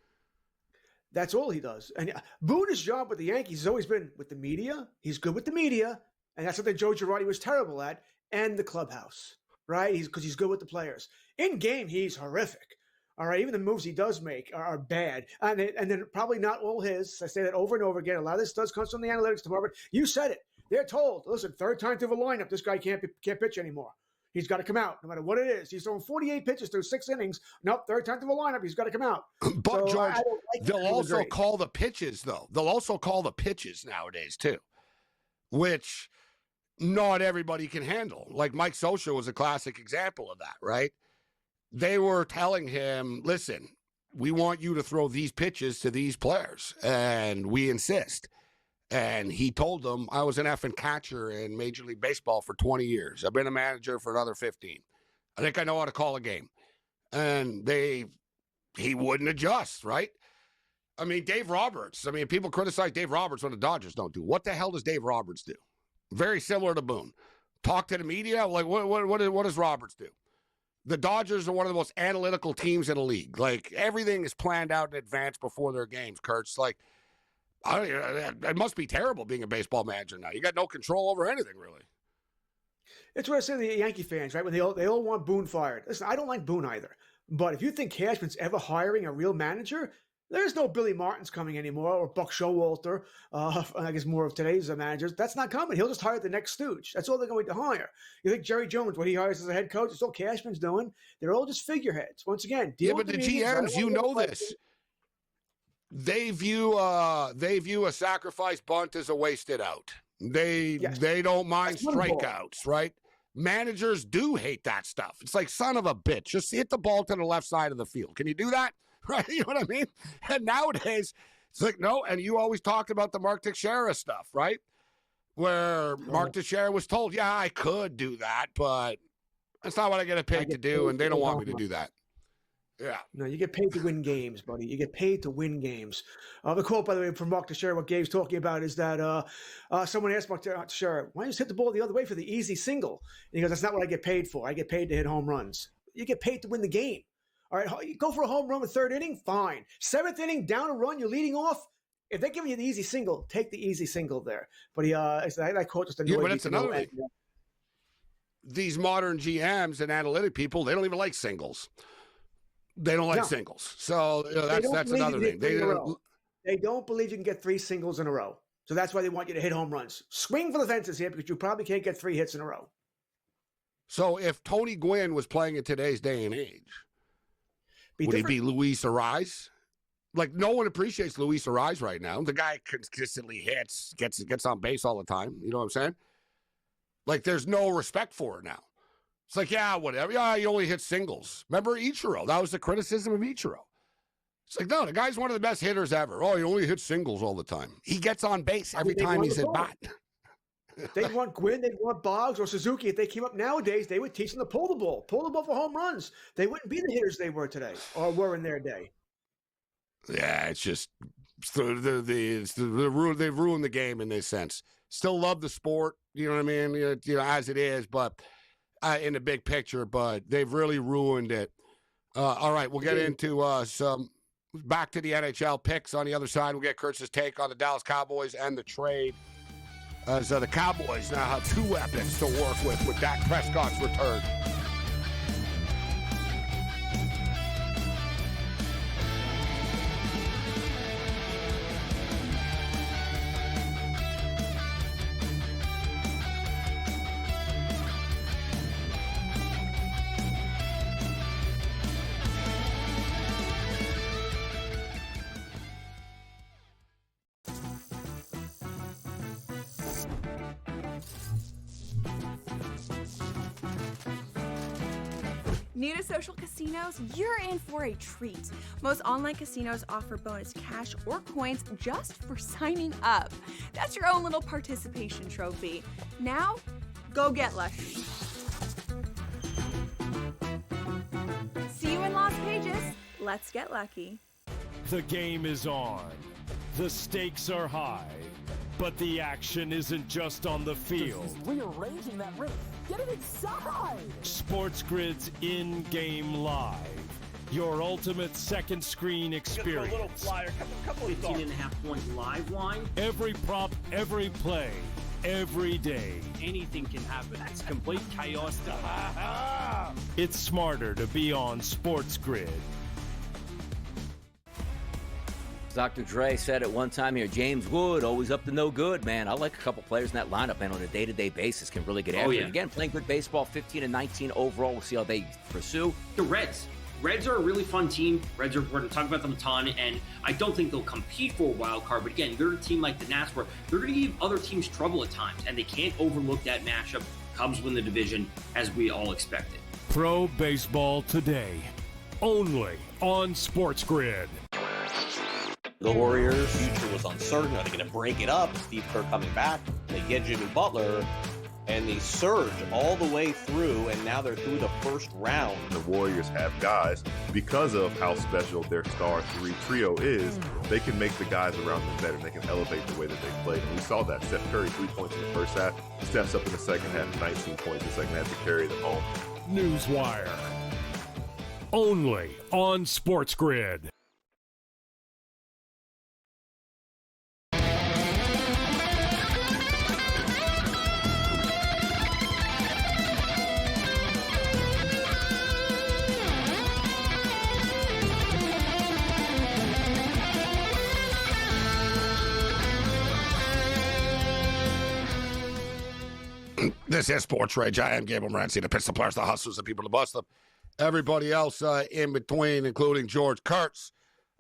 That's all he does. And Boone's job with the Yankees has always been with the media. He's good with the media, and that's something Joe Girardi was terrible at, and the clubhouse. Right? Because he's good with the players. In game, he's horrific. All right? Even the moves he does make are bad. And then probably not all his. I say that over and over again. A lot of this does come from the analytics department. You said it. They're told, listen, third time through the lineup, this guy can't pitch anymore. He's got to come out, no matter what it is. He's throwing 48 pitches through 6 innings. Nope, third time through the lineup, he's got to come out. But, so, George, they'll also call the pitches, though. They'll also call the pitches nowadays, too, which not everybody can handle. Like Mike Scioscia was a classic example of that, right? They were telling him, listen, we want you to throw these pitches to these players, and we insist. And he told them, I was an effing catcher in Major League Baseball for 20 years. I've been a manager for another 15. I think I know how to call a game. And he wouldn't adjust, right? I mean, Dave Roberts. I mean, people criticize Dave Roberts when the Dodgers don't do. What the hell does Dave Roberts do? Very similar to Boone. Talk to the media? Like, what does Roberts do? The Dodgers are one of the most analytical teams in the league. Like, everything is planned out in advance before their games, Kurtz. Like, it must be terrible being a baseball manager now. You got no control over anything, really. It's what I say to the Yankee fans, right? When they all want Boone fired. Listen, I don't like Boone either. But if you think Cashman's ever hiring a real manager, there's no Billy Martins coming anymore, or Buck Showalter, I guess more of today's managers. That's not coming. He'll just hire the next stooge. That's all they're going to hire. You think Jerry Jones, what he hires as a head coach, it's all Cashman's doing. They're all just figureheads. Once again, deal with the media, GMs, you know this. They view a sacrifice bunt as a wasted out. They don't mind strikeouts, right? Managers do hate that stuff. It's like, son of a bitch, just hit the ball to the left side of the field. Can you do that? Right? You know what I mean? And nowadays, it's like, no. And you always talked about the Mark Teixeira stuff, right? Where Mark Teixeira was told, yeah, I could do that, but that's not what I get paid to do, and they don't want me to do that. Yeah. No, you get paid to win games, buddy. You get paid to win games. The quote, by the way, from Mark Teixeira, what Gabe's talking about is that someone asked Mark Teixeira, why don't you just hit the ball the other way for the easy single? And he goes, that's not what I get paid for. I get paid to hit home runs. You get paid to win the game. All right, you go for a home run with third inning, fine. Seventh inning, down a run, you're leading off. If they're giving you the easy single, take the easy single there. But that quote just annoyed me. But it's another thing. These modern GMs and analytic people, they don't even like singles. They don't like singles. So that's another thing. They don't believe you can get 3 singles in a row. So that's why they want you to hit home runs. Swing for the fences here because you probably can't get 3 hits in a row. So if Tony Gwynn was playing in today's day and age, would he be Luis Ariz? Like, no one appreciates Luis Ariz right now. The guy consistently hits, gets on base all the time. You know what I'm saying? Like, there's no respect for it now. It's like, yeah, whatever. Yeah, you only hit singles. Remember Ichiro? That was the criticism of Ichiro. It's like, no, the guy's one of the best hitters ever. Oh, he only hits singles all the time. He gets on base every time he's at bat. They want Gwynn, they want Boggs or Suzuki. If they came up nowadays, they would teach them to pull the ball for home runs. They wouldn't be the hitters they were today or were in their day. Yeah, it's just they've ruined the game in this sense. Still love the sport, you know what I mean? You know, as it is, but in the big picture, but they've really ruined it. All right, we'll get into some back to the NHL picks on the other side. We'll get Kurtz's take on the Dallas Cowboys and the trade. As the Cowboys now have 2 weapons to work with Dak Prescott's return. New to social casinos? You're in for a treat. Most online casinos offer bonus cash or coins just for signing up. That's your own little participation trophy. Now, go get lucky. See you in Las Vegas. Let's get lucky. The game is on. The stakes are high. But the action isn't just on the field. Rearranging that roof. Get it inside! SportsGrid's in-game live. Your ultimate second screen experience. A little flyer, couple of 15.5-point live line. Every prop, every play, every day. Anything can happen. That's complete chaos. It's smarter to be on SportsGrid. Dr. Dre said at one time here, James Wood, always up to no good, man. I like a couple players in that lineup, and on a day-to-day basis can really get after it. Again, playing good baseball, 15-19 overall. We'll see how they pursue. The Reds are a really fun team. We're going to talk about them a ton, and I don't think they'll compete for a wild card. But again, they're a team like the Nats where they're going to give other teams trouble at times, and they can't overlook that matchup. Cubs win the division, as we all expected. Pro baseball today, only on SportsGrid. The Warriors' future was uncertain. Are they going to break it up? Steve Kerr coming back. They get Jimmy Butler, and they surge all the way through, and now they're through the first round. The Warriors have guys, because of how special their star 3 trio is, they can make the guys around them better. They can elevate the way that they play. And we saw that. Steph Curry, 3 points in the first half, steps up in the second half, 19 points in the second half to carry them home. Newswire. Only on SportsGrid. This is SportsRage. I am Gabriel Morency, the pistol players, the hustlers, the people to bust them. Everybody else in between, including George Kurtz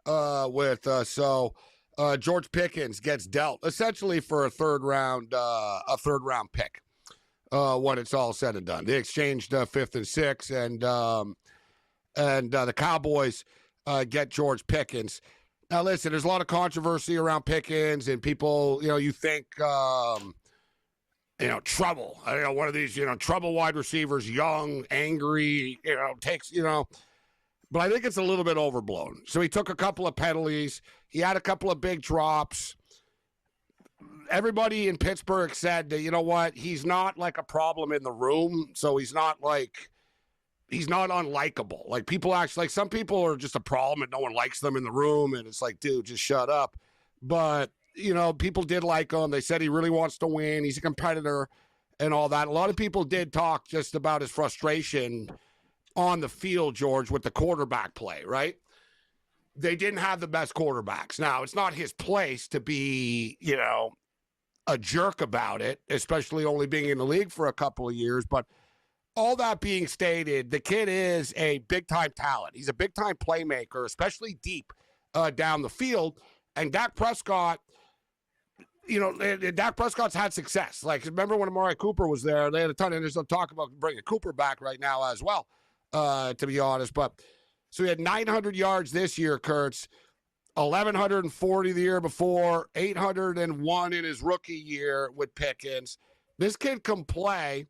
with us. So George Pickens gets dealt essentially for a third round pick when it's all said and done. They exchanged 5th and 6th, and the Cowboys get George Pickens. Now, listen, there's a lot of controversy around Pickens, and people, you think, trouble. One of these, trouble wide receivers, young, angry, takes, but I think it's a little bit overblown. So he took a couple of penalties. He had a couple of big drops. Everybody in Pittsburgh said that, you know what, he's not like a problem in the room, so he's not unlikable. Like, people actually, like, some people are just a problem and no one likes them in the room, and it's like, dude, just shut up. But, you know, people did like him. They said he really wants to win. He's a competitor and all that. A lot of people did talk just about his frustration on the field, George, with the quarterback play, right? They didn't have the best quarterbacks. Now, it's not his place to be, you know, a jerk about it, especially only being in the league for a couple of years. But all that being stated, the kid is a big-time talent. He's a big-time playmaker, especially deep down the field. And Dak Prescott, you know, Dak Prescott's had success. Like, remember when Amari Cooper was there? They had a ton, and there's some talk about bringing Cooper back right now as well, to be honest. But so he had 900 yards this year, Kurtz, 1,140 the year before, 801 in his rookie year with Pickens. This kid can play,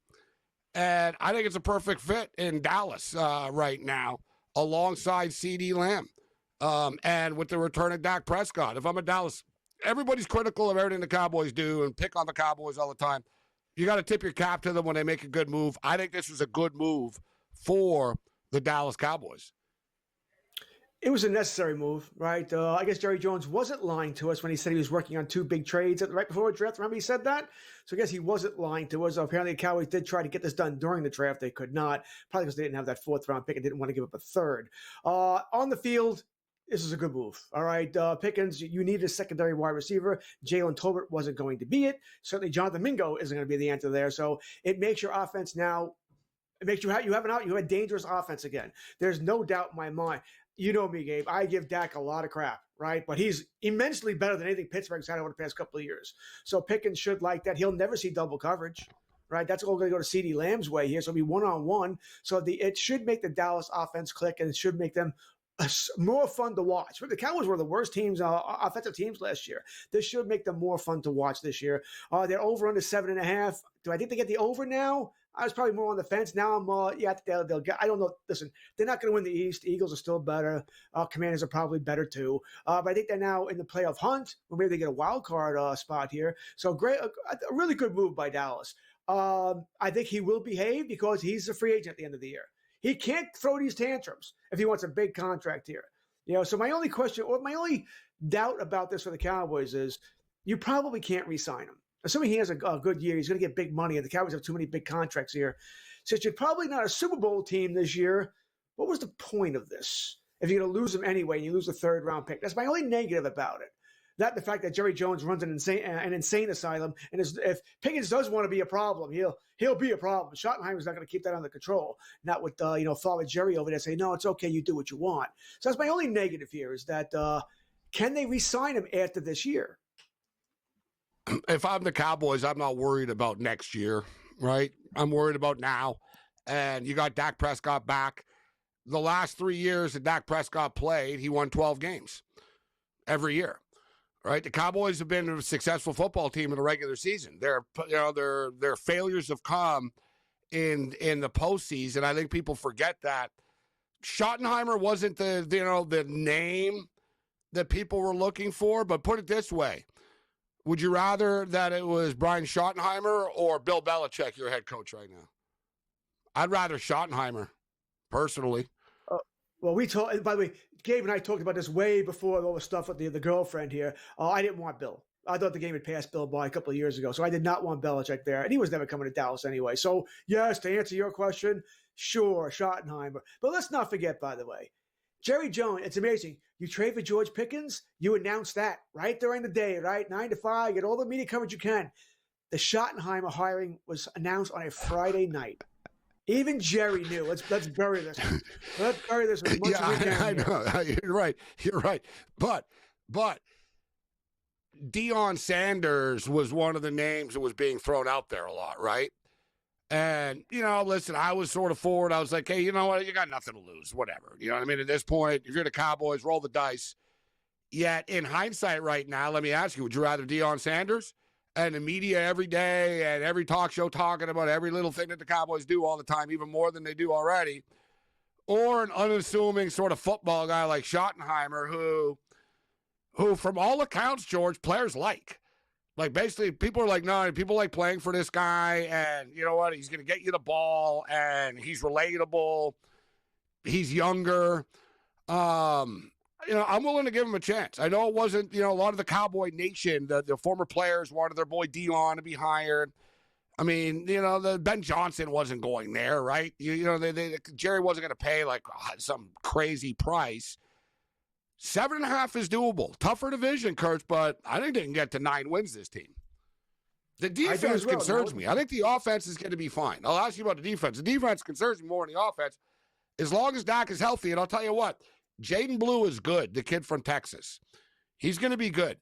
and I think it's a perfect fit in Dallas right now alongside CeeDee Lamb and with the return of Dak Prescott. If I'm a Dallas, everybody's critical of everything the Cowboys do and pick on the Cowboys all the time. You got to tip your cap to them when they make a good move. I think this was a good move for the Dallas Cowboys. It was a necessary move, right? I guess Jerry Jones wasn't lying to us when he said he was working on 2 big trades right before the draft. Remember he said that? So I guess he wasn't lying to us. Apparently the Cowboys did try to get this done during the draft. They could not, probably because they didn't have that 4th-round pick and didn't want to give up a 3rd. On the field, this is a good move, all right? Pickens, you needed a secondary wide receiver. Jalen Tolbert wasn't going to be it. Certainly Jonathan Mingo isn't going to be the answer there. So it makes your offense now, it makes you have a dangerous offense again. There's no doubt in my mind. You know me, Gabe. I give Dak a lot of crap, right? But he's immensely better than anything Pittsburgh's had over the past couple of years. So Pickens should like that. He'll never see double coverage, right? That's all going to go to CeeDee Lamb's way here. So it'll be one-on-one. So it should make the Dallas offense click, and it should make them more fun to watch. The Cowboys were the worst teams, offensive teams last year. This should make them more fun to watch this year. They're over under 7.5. Do I think they get the over now? I was probably more on the fence. Now I'm, they'll get. I don't know. Listen, they're not going to win the East. The Eagles are still better. Commanders are probably better too. But I think they're now in the playoff hunt. Or maybe they get a wild card spot here. So great, a really good move by Dallas. I think he will behave because he's a free agent at the end of the year. He can't throw these tantrums if he wants a big contract here. You know. So my only question, or my only doubt about this for the Cowboys is, you probably can't re-sign him. Assuming he has a good year, he's going to get big money, and the Cowboys have too many big contracts here. Since you're probably not a Super Bowl team this year, what was the point of this? If you're going to lose him anyway and you lose the 3rd-round pick. That's my only negative about it. Not the fact that Jerry Jones runs an insane asylum, and if Pickens does want to be a problem, he'll be a problem. Schottenheimer's not going to keep that under control. Not with Father Jerry over there saying, no, it's okay, you do what you want. So that's my only negative here is that can they re-sign him after this year? If I'm the Cowboys, I'm not worried about next year, right? I'm worried about now. And you got Dak Prescott back. The last 3 years that Dak Prescott played, he won 12 games every year, right? The Cowboys have been a successful football team in the regular season. Their failures have come in the postseason. I think people forget that. Schottenheimer wasn't the name that people were looking for, but put it this way. Would you rather that it was Brian Schottenheimer or Bill Belichick, your head coach right now? I'd rather Schottenheimer, personally. Well, by the way, Gabe and I talked about this way before all the stuff with the girlfriend here. I didn't want Bill. I thought the game had passed Bill by a couple of years ago, so I did not want Belichick there. And he was never coming to Dallas anyway. So, yes, to answer your question, sure, Schottenheimer. But let's not forget, by the way, Jerry Jones, it's amazing. You trade for George Pickens, you announce that right during the day, right? 9 to 5, get all the media coverage you can. The Schottenheimer hiring was announced on a Friday night. Even Jerry knew. Let's bury this. Let's bury this as much as we can. I know. You're right. But Deion Sanders was one of the names that was being thrown out there a lot, right? And, listen, I was sort of forward. I was like, hey, you know what? You got nothing to lose. Whatever. You know what I mean? At this point, if you're the Cowboys, roll the dice. Yet, in hindsight right now, let me ask you, would you rather Deion Sanders and the media every day and every talk show talking about every little thing that the Cowboys do all the time, even more than they do already? or an unassuming sort of football guy like Schottenheimer, who from all accounts, George, players like. Like, basically, people are like, no, people like playing for this guy, and you know what? He's going to get you the ball, and he's relatable. He's younger. I'm willing to give him a chance. I know it wasn't, a lot of the Cowboy Nation, the former players wanted their boy Dion to be hired. I mean, the Ben Johnson wasn't going there, right? Jerry wasn't going to pay like some crazy price. 7.5 is doable. Tougher division, Kurtz, but I think they can get to 9 wins, this team. The defense concerns me. I think the offense is going to be fine. I'll ask you about the defense. The defense concerns me more than the offense. As long as Dak is healthy, and I'll tell you what, Jaden Blue is good, the kid from Texas. He's going to be good.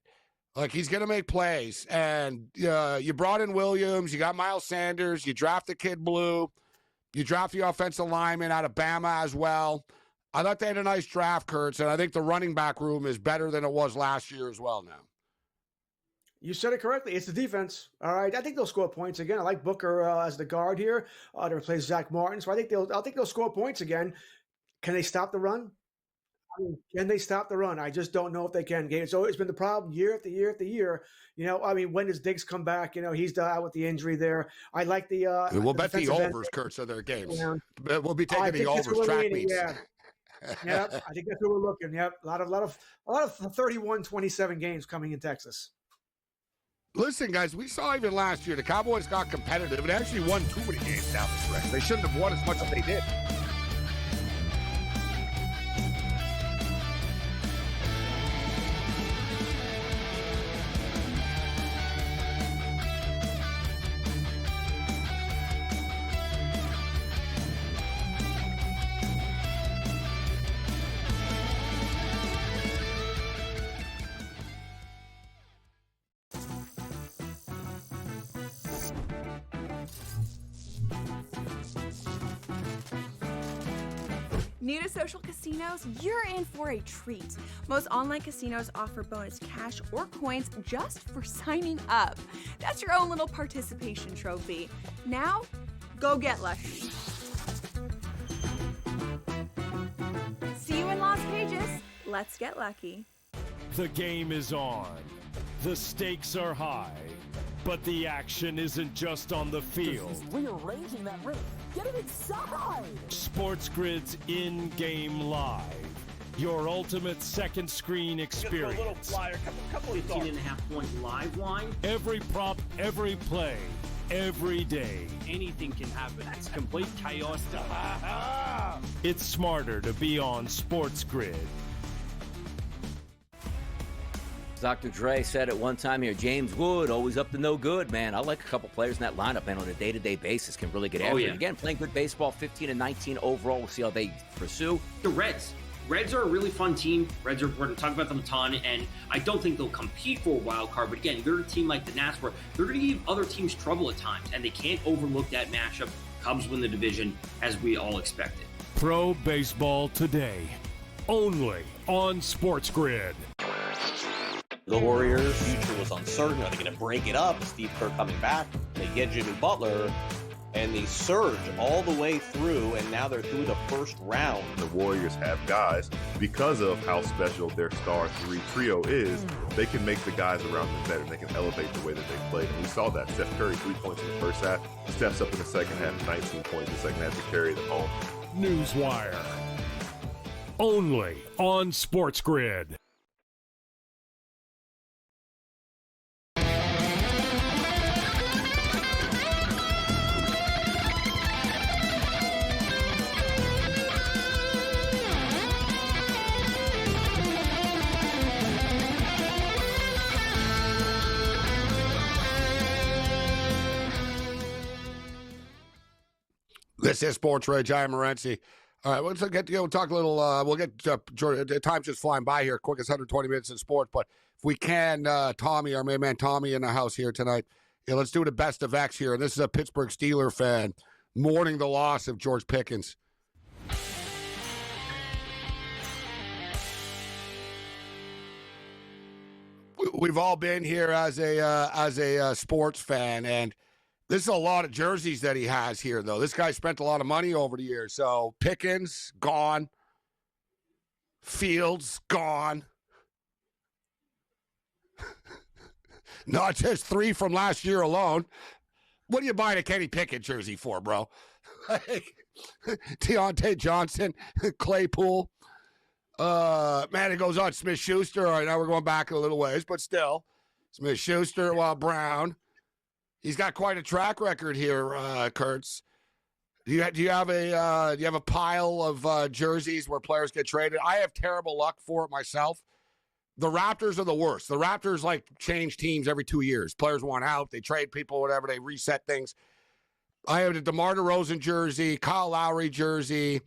Like, he's going to make plays. And you brought in Williams. You got Miles Sanders. You draft the kid Blue. You draft the offensive lineman out of Bama as well. I thought they had a nice draft, Kurtz, and I think the running back room is better than it was last year as well now. You said it correctly. It's the defense. All right. I think they'll score points again. I like Booker as the guard here to replace Zach Martin. So I think they'll score points again. Can they stop the run? Can they stop the run? I just don't know if they can. So it's been the problem year after year after year. When does Diggs come back? He's out with the injury there. I like the. We'll bet the overs, Kurtz, of their games. We'll be taking the overs track meets. Yeah. Yep, I think that's what we're looking. Yep, a lot of 31-27 games coming in Texas. Listen, guys, we saw even last year the Cowboys got competitive and actually won too many games down the stretch. They shouldn't have won as much as they did. New to social casinos? You're in for a treat. Most online casinos offer bonus cash or coins just for signing up. That's your own little participation trophy. Now, go get lucky. See you in Las Vegas. Let's get lucky. The game is on. The stakes are high. But the action isn't just on the field. Rearranging that roof. Get it inside! SportsGrid's in-game live. Your ultimate second screen experience. A little flyer, couple of thoughts. 15.5-point live line. Every prop, every play, every day. Anything can happen. It's complete chaos. It's smarter to be on SportsGrid. Dr. Dre said at one time here, James Wood, always up to no good, man. I like a couple players in that lineup, and on a day-to-day basis can really get after it. Again, playing good baseball, 15-19 overall. We'll see how they pursue. The Reds. Reds are a really fun team. We're going to talk about them a ton, and I don't think they'll compete for a wild card. But again, they're a team like the Nats where they're going to give other teams trouble at times, and they can't overlook that matchup. Cubs win the division, as we all expected. Pro baseball today, only on SportsGrid. The Warriors' future was uncertain. Are they going to break it up? Steve Kerr coming back. They get Jimmy Butler, and they surge all the way through, and now they're through the first round. The Warriors have guys, because of how special their star trio is, they can make the guys around them better. They can elevate the way that they play. And we saw that. Steph Curry, 3 points in the first half, steps up in the second half, 19 points in the second half to carry them home. Newswire. Only on SportsGrid. This is SportsRage. I am Morency. All right, let's talk a little. We'll get Jordan. Time's just flying by here. Quickest 120 minutes in sports. But if we can, Tommy, our main man Tommy, in the house here tonight. Yeah, let's do the best of X here. And this is a Pittsburgh Steelers fan mourning the loss of George Pickens. We've all been here as a sports fan, and This is a lot of jerseys that he has here, though. This guy spent a lot of money over the years. So Pickens, gone. Fields, gone. Not just 3 from last year alone. What are you buying a Kenny Pickett jersey for, bro? Deontay Johnson, Claypool. Man, it goes on. Smith-Schuster. All right, now we're going back a little ways, but still. Smith-Schuster, Brown. He's got quite a track record here, Kurtz. Do you have a pile of jerseys where players get traded? I have terrible luck for it myself. The Raptors are the worst. The Raptors change teams every 2 years. Players want out. They trade people, whatever. They reset things. I have a DeMar DeRozan jersey, Kyle Lowry jersey,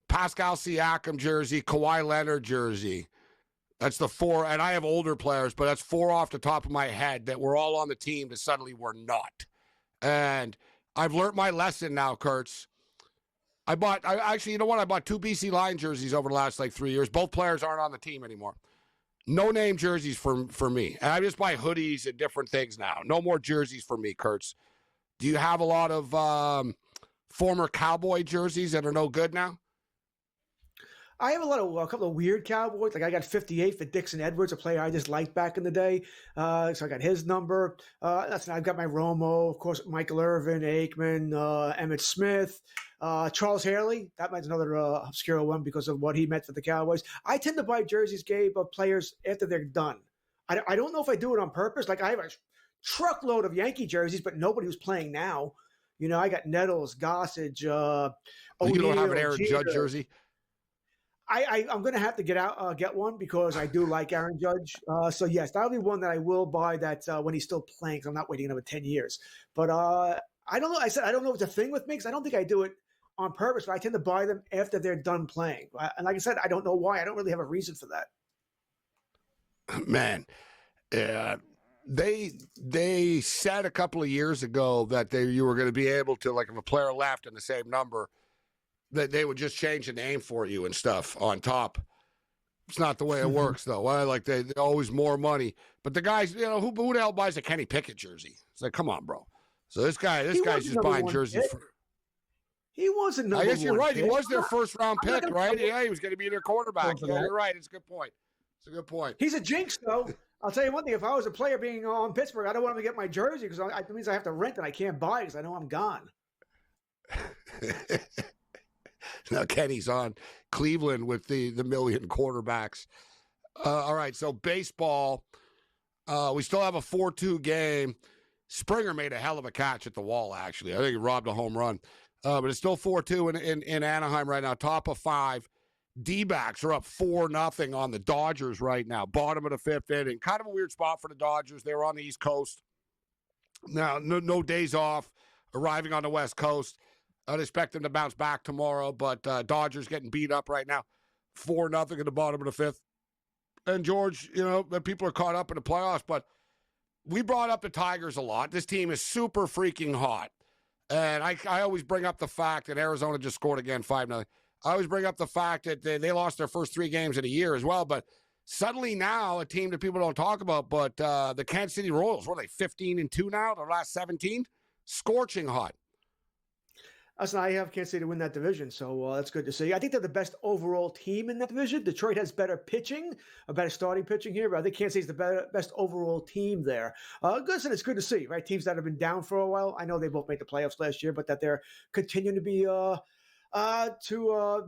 Pascal Siakam jersey, Kawhi Leonard jersey. That's the 4. And I have older players, but that's 4 off the top of my head that were all on the team that suddenly were not. And I've learned my lesson now, Kurtz. I bought 2 BC Lion jerseys over the last 3 years. Both players aren't on the team anymore. No name jerseys for me. And I just buy hoodies and different things now. No more jerseys for me, Kurtz. Do you have a lot of former Cowboy jerseys that are no good now? I have a couple of weird Cowboys. I got 58 for Dixon Edwards, a player I just liked back in the day. So I got his number. I've got my Romo, of course, Michael Irvin, Aikman, Emmitt Smith, Charles Haley. That might be another obscure one because of what he meant for the Cowboys. I tend to buy jerseys, Gabe, of players after they're done. I don't know if I do it on purpose. I have a truckload of Yankee jerseys, but nobody who's playing now. I got Nettles, Gossage, O'Neal. You don't have an Aaron Judge jersey? I'm going to have to get one because I do like Aaron Judge. So, yes, that'll be one that I will buy that when he's still playing because I'm not waiting another 10 years. But I don't know. I said I don't know if it's a thing with me because I don't think I do it on purpose, but I tend to buy them after they're done playing. And like I said, I don't know why. I don't really have a reason for that. Man, they said a couple of years ago that you were going to be able to, if a player left in the same number, that they would just change the name for you and stuff on top. It's not the way it works, though. They always more money. But the guys, who the hell buys a Kenny Pickett jersey? It's come on, bro. So this guy's just buying jerseys. He wasn't number one. I guess you're right. Pick. He was their first-round pick, right? Yeah, he was going to be their quarterback. Yeah, you're right. It's a good point. He's a jinx, though. I'll tell you one thing. If I was a player being on Pittsburgh, I don't want him to get my jersey because it means I have to rent and I can't buy it because I know I'm gone. Now Kenny's on Cleveland with the million quarterbacks. All right, so baseball. We still have a 4-2 game. Springer made a hell of a catch at the wall, actually. I think he robbed a home run. But it's still 4-2 in Anaheim right now, top of 5. D-backs are up 4-0 on the Dodgers right now, bottom of the 5th inning. Kind of a weird spot for the Dodgers. They were on the East Coast. Now, no days off, arriving on the West Coast. I'd expect them to bounce back tomorrow, but Dodgers getting beat up right now. 4-0 in the bottom of the 5th. And George, people are caught up in the playoffs, but we brought up the Tigers a lot. This team is super freaking hot. And I always bring up the fact that Arizona just scored again 5-0. I always bring up the fact that they lost their first 3 games of the year as well. But suddenly now, a team that people don't talk about, but the Kansas City Royals, what are they, 15-2 now, their last 17? Scorching hot. I have Kansas City to win that division, so that's good to see. I think they're the best overall team in that division. Detroit has better pitching, a better starting pitching here, but I think Kansas City's the best overall team there. Good, and it's good to see, right? Teams that have been down for a while. I know they both made the playoffs last year, but that they're continuing to be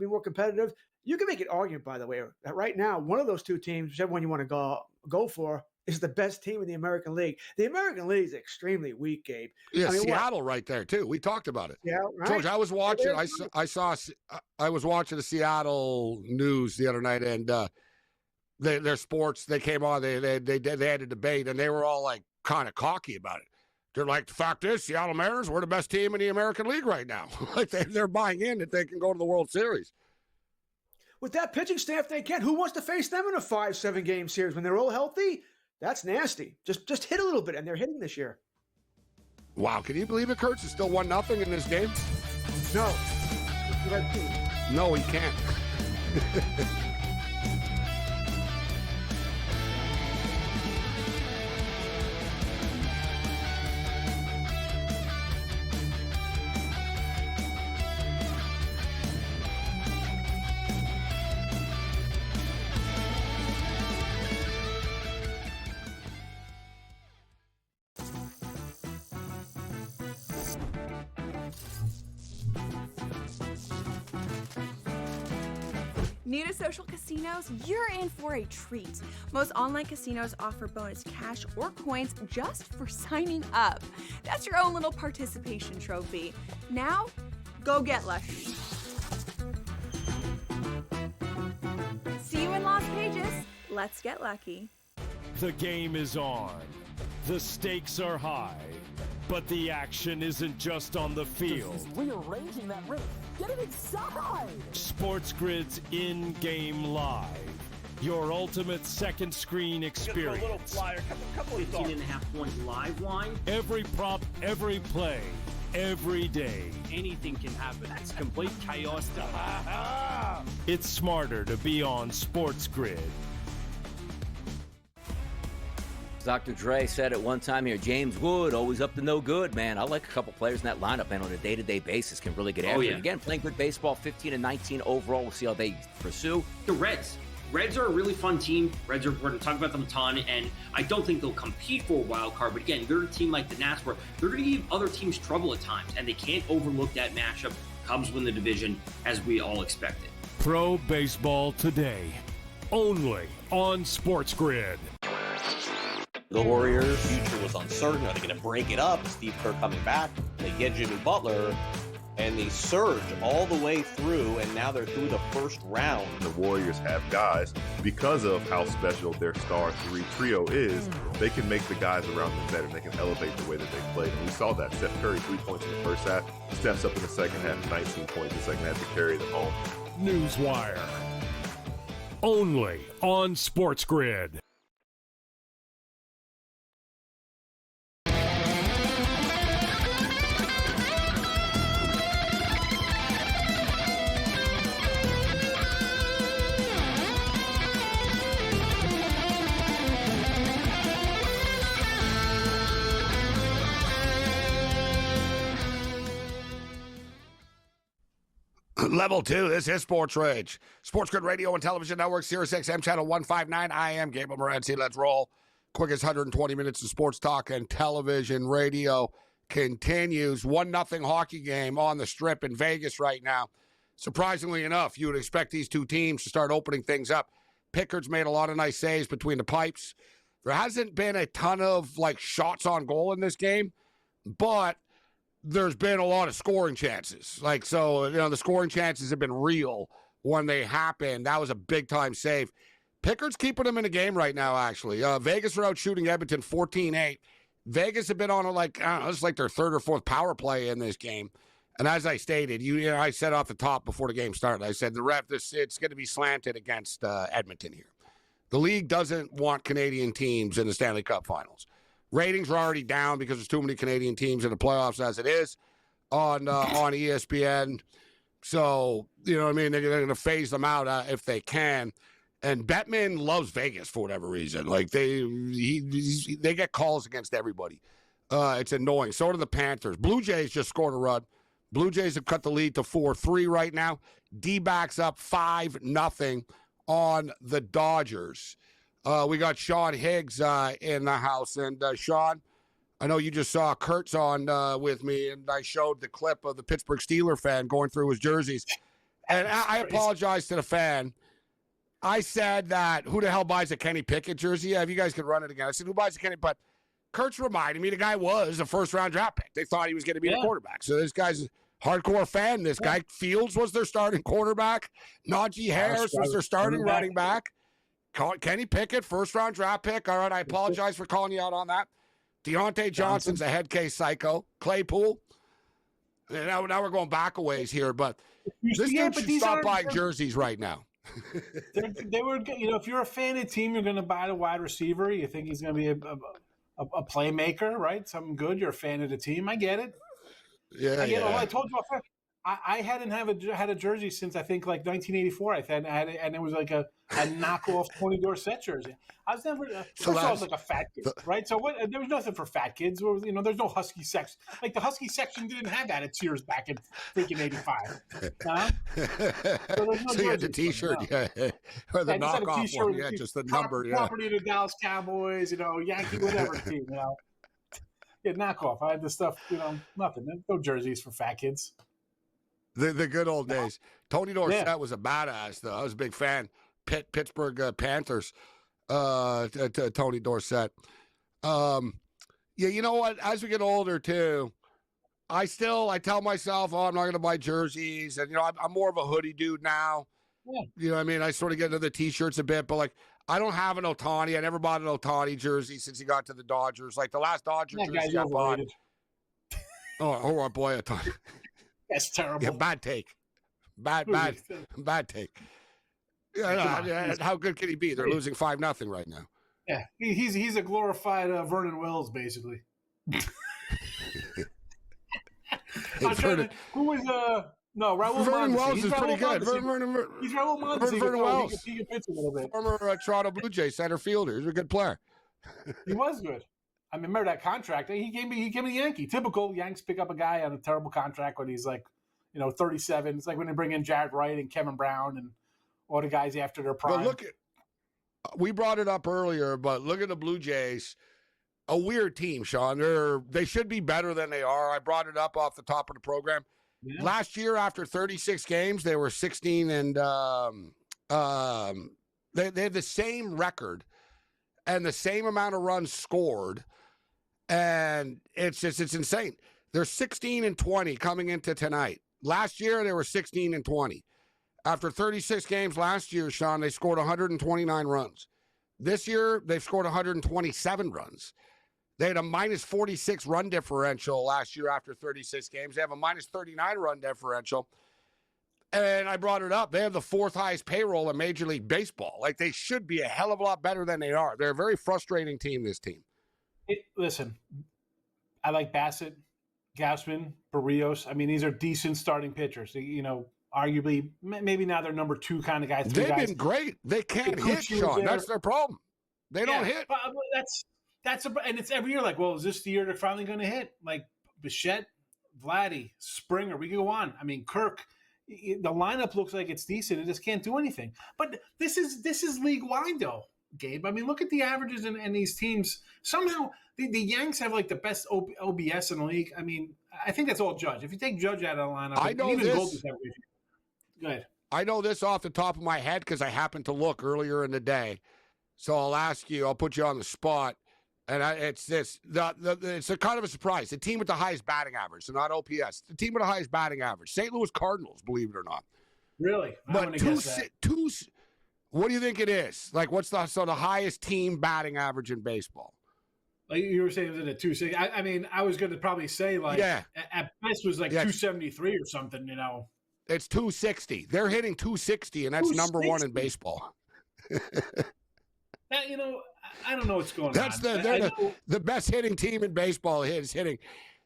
more competitive. You can make an argument, by the way, that right now one of those 2 teams, whichever one you want to go for, is the best team in the American League. The American League is extremely weak, Gabe. Yeah, Seattle right there too. We talked about it. Yeah, right. George, I was watching. I was watching the Seattle news the other night, and their sports. They came on. They had a debate, and they were all kind of cocky about it. They're like, the fact is, Seattle Mariners, we're the best team in the American League right now. They're buying in that they can go to the World Series. With that pitching staff, they can. Who wants to face them in a 5-7 game series when they're all healthy? That's nasty. Just hit a little bit, and they're hitting this year. Wow, can you believe it, Kurtz? It's still 1-0 in this game? No. No, he can't. New to social casinos? You're in for a treat. Most online casinos offer bonus cash or coins just for signing up. That's your own little participation trophy. Now, go get lucky. See you in Las Vegas. Let's get lucky. The game is on. The stakes are high. But the action isn't just on the field. Rearranging that roof. Get it inside! SportsGrid's in-game live. Your ultimate second screen experience. A little flyer, couple of 18.5-point live line. Every prop, every play, every day. Anything can happen. That's complete chaos. It's smarter to be on SportsGrid. Dr. Dre said at one time here, James Wood, always up to no good, man. I like a couple players in that lineup, and on a day-to-day basis can really get after it. Again, playing good baseball, 15-19 overall. We'll see how they pursue. The Reds. Reds are a really fun team. Reds are, we're going to talk about them a ton, and I don't think they'll compete for a wild card. But again, they're a team like the Nats where they're going to give other teams trouble at times, and they can't overlook that matchup. Cubs win the division, as we all expected. Pro baseball today, only on SportsGrid. The Warriors' future was uncertain. Are they going to break it up? Steve Kerr coming back. They get Jimmy Butler, and they surge all the way through, and now they're through the first round. The Warriors have guys, because of how special their star trio is, they can make the guys around them better. They can elevate the way that they play. And we saw that. Steph Curry, 3 points in the first half, steps up in the second half, 19 points in the second half to carry them home. Newswire. Only on SportsGrid. Level 2, this is SportsRage. SportsGrid Radio and Television Network, Sirius XM Channel 159. I am Gabriel Morency. Let's roll. Quickest 120 minutes of sports talk and television radio continues. 1-0 hockey game on the Strip in Vegas right now. Surprisingly enough, you would expect these two teams to start opening things up. Pickard's made a lot of nice saves between the pipes. There hasn't been a ton of shots on goal in this game, but there's been a lot of scoring chances. The scoring chances have been real when they happen. That was a big-time save. Pickard's keeping them in the game right now, actually. Vegas are out shooting Edmonton 14-8. Vegas have been on it's like their third or fourth power play in this game. And as I stated, I said off the top before the game started, I said it's going to be slanted against Edmonton here. The league doesn't want Canadian teams in the Stanley Cup Finals. Ratings are already down because there's too many Canadian teams in the playoffs as it is on ESPN. So, they're going to phase them out if they can. And Bettman loves Vegas for whatever reason. They get calls against everybody. It's annoying. So do the Panthers. Blue Jays just scored a run. Blue Jays have cut the lead to 4-3 right now. D-backs up 5-0 on the Dodgers. We got Sean Higgs in the house. And, Sean, I know you just saw Kurtz on with me, and I showed the clip of the Pittsburgh Steelers fan going through his jerseys. And I apologize to the fan. I said that who the hell buys a Kenny Pickett jersey? Yeah, if you guys could run it again. I said, who buys a Kenny? But Kurtz reminded me the guy was a first-round draft pick. They thought he was going to be the quarterback. So this guy's a hardcore fan. This guy, Fields was their starting quarterback. Najee Harris was their starting running back. Kenny Pickett, first-round draft pick. All right, I apologize for calling you out on that. Deontay Johnson's a head case psycho. Claypool. Now we're going back a ways here, but this dude should stop buying jerseys right now. they were, if you're a fan of the team, you're going to buy the wide receiver. You think he's going to be a playmaker, right? Something good. You're a fan of the team. I get it. Yeah, I told you I hadn't had a jersey since I think 1984. I had it, and it was like a knockoff Tony Dorsett jersey. I was never. First of all, I was like a fat kid, right? So there was nothing for fat kids. There's no Husky section. The Husky section didn't have that at Sears back in freaking '85. So you had the T-shirt, or the knockoff one, just the number, property of the Dallas Cowboys, Yankee, whatever team, Yeah, knockoff. I had the stuff, nothing. No jerseys for fat kids. The good old days. Tony Dorsett was a badass, though. I was a big fan. Pittsburgh Panthers. Tony Dorsett. Yeah, you know what? As we get older, too, I tell myself, I'm not going to buy jerseys. And, I'm more of a hoodie dude now. Yeah. You know what I mean? I sort of get into the T-shirts a bit, but, like, I don't have an Ohtani. I never bought an Ohtani jersey since he got to the Dodgers. Like, the last Dodger jersey I bought. Oh, boy, Ohtani. That's terrible. Yeah, bad take. Bad take. Yeah, how good can he be? They're losing 5-0 right now. Yeah, he's a glorified Vernon Wells, basically. Who was Raul Vernon Wells Mondesi. is pretty good. He's Raul Mondesi. Vernon Wells. He can pitch a little bit. Former Toronto Blue Jays center fielder. He's a good player. He was good. I mean, remember that contract? He came a Yankee. Typical Yanks pick up a guy on a terrible contract when he's like, 37. It's like when they bring in Jared Wright and Kevin Brown and all the guys after their prime. But we brought it up earlier, but look at the Blue Jays. A weird team, Sean. They should be better than they are. I brought it up off the top of the program. Yeah. Last year, after 36 games, they were 16 and they have the same record and the same amount of runs scored. And it's insane. They're 16 and 20 coming into tonight. Last year, they were 16 and 20. After 36 games last year, Sean, they scored 129 runs. This year, they've scored 127 runs. They had a minus 46 run differential last year after 36 games. They have a minus 39 run differential. And I brought it up. They have the 4th highest payroll in Major League Baseball. Like, they should be a hell of a lot better than they are. They're a very frustrating team, this team. Listen, I like Bassett, Gausman, Barrios. I mean, these are decent starting pitchers. Arguably, maybe now they're number 2 kind of guys. They've been great. They can't hit, Sean. That's their problem. They don't hit. But and it's every year like, well, is this the year they're finally going to hit? Like Bichette, Vladdy, Springer. We can go on. I mean, Kirk. The lineup looks like it's decent. It just can't do anything. But this is league-wide, though, Gabe. I mean, look at the averages and these teams. Somehow the Yanks have like the best OBS in the league. I mean, I think that's all Judge. If you take Judge out of the lineup, I know even this. Goldie's average. Go ahead. I know this off the top of my head because I happened to look earlier in the day. So I'll ask you. I'll put you on the spot. And it's this. It's a kind of a surprise. The team with the highest batting average, so not OPS. The team with the highest batting average, St. Louis Cardinals, believe it or not. Really? But what do you think it is? Like, what's the highest team batting average in baseball? Like you were saying, it was in a 260. I mean, I was going to probably say at best was like 273 or something. It's 260. They're hitting 260, and that's number 1 in baseball. I don't know what's going on. They're the best hitting team in baseball is hitting.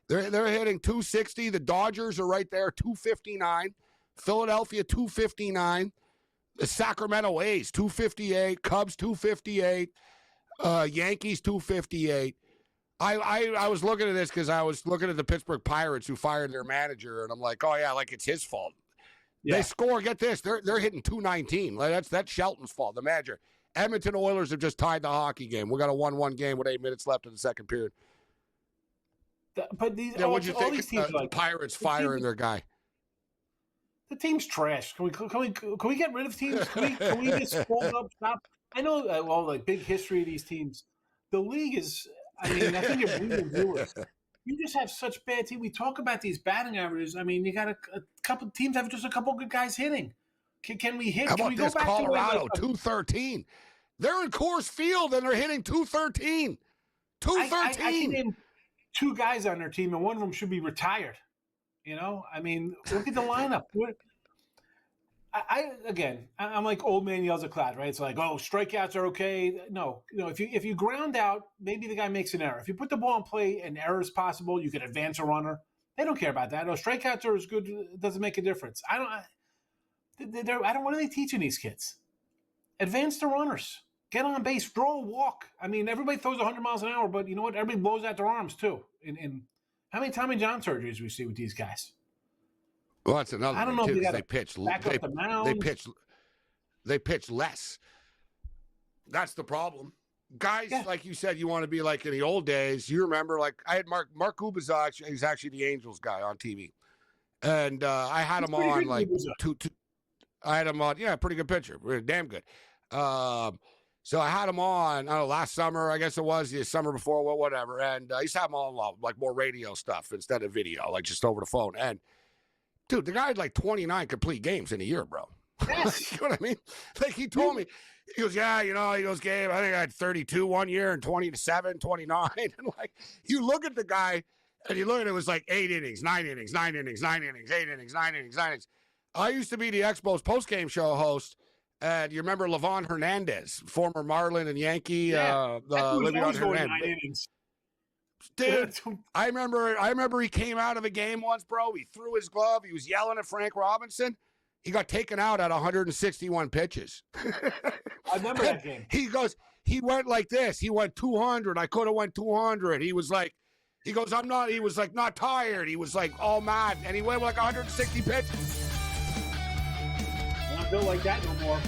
They're hitting 260. The Dodgers are right there, 259. Philadelphia, 259. The Sacramento A's, 258. Cubs, 258. Yankees, 258. I was looking at this because I was looking at the Pittsburgh Pirates who fired their manager, and I'm like, oh, yeah, like it's his fault. Yeah. They score, get this, they're hitting 219. Like that's Shelton's fault, the manager. Edmonton Oilers have just tied the hockey game. We got a 1-1 game with 8 minutes left in the second period. But these, what'd you think? These teams, the Pirates firing their guy. The team's trash. Can we get rid of teams? Can we just fold up stop? I know like big history of these teams. The league is. I mean, I think if we were viewers, you just have such bad teams. We talk about these batting averages. I mean, you got a couple teams have just a couple good guys hitting. Can we hit? How about can we this? Go back Colorado, to 213. They're in Coors Field and they're hitting 213. 213. I can name 2 guys on their team, and one of them should be retired. I mean, look at the lineup. I'm like old man yells at cloud, right? It's like, oh, strikeouts are okay. No, if you ground out, maybe the guy makes an error. If you put the ball in play, an error is possible. You can advance a runner. They don't care about that. No, strikeouts are as good. It doesn't make a difference. What are they teaching these kids? Advance the runners. Get on base. Draw a walk. I mean, everybody throws 100 miles an hour, but you know what? Everybody blows out their arms too. In how many Tommy John surgeries we see with these guys? Well, that's another. I don't know too, if they pitch. They pitch less. That's the problem. Guys, like you said, you want to be like in the old days. You remember, like I had Mark Kubicek. He's actually the Angels guy on TV. And I had him on like two. I had him on, yeah, pretty good pitcher, damn good. So I had him on, I don't know, last summer, I guess it was, the summer before, well, whatever. And I used to have him on like more radio stuff instead of video, like just over the phone. And dude, the guy had like 29 complete games in a year, bro. Yes. You know what I mean? Like he told me, he goes, yeah, you know, he goes, Gabe, I think I had 32 one year and 27, 29. And like, you look at the guy and you look at it, was like 8 innings, 9 innings, 9 innings, 9 innings, 8 innings, 9 innings, 9 innings. I used to be the Expos postgame show host. And you remember Levon Hernandez, former Marlin and Yankee, Le'Veon Hernandez. Dude, I remember he came out of a game once, bro. He threw his glove. He was yelling at Frank Robinson. He got taken out at 161 pitches. I remember that game. He went like this. He went 200. I could have went 200. He was like, he was like not tired. He was like all mad. And he went like 160 pitches. Not built like that no more.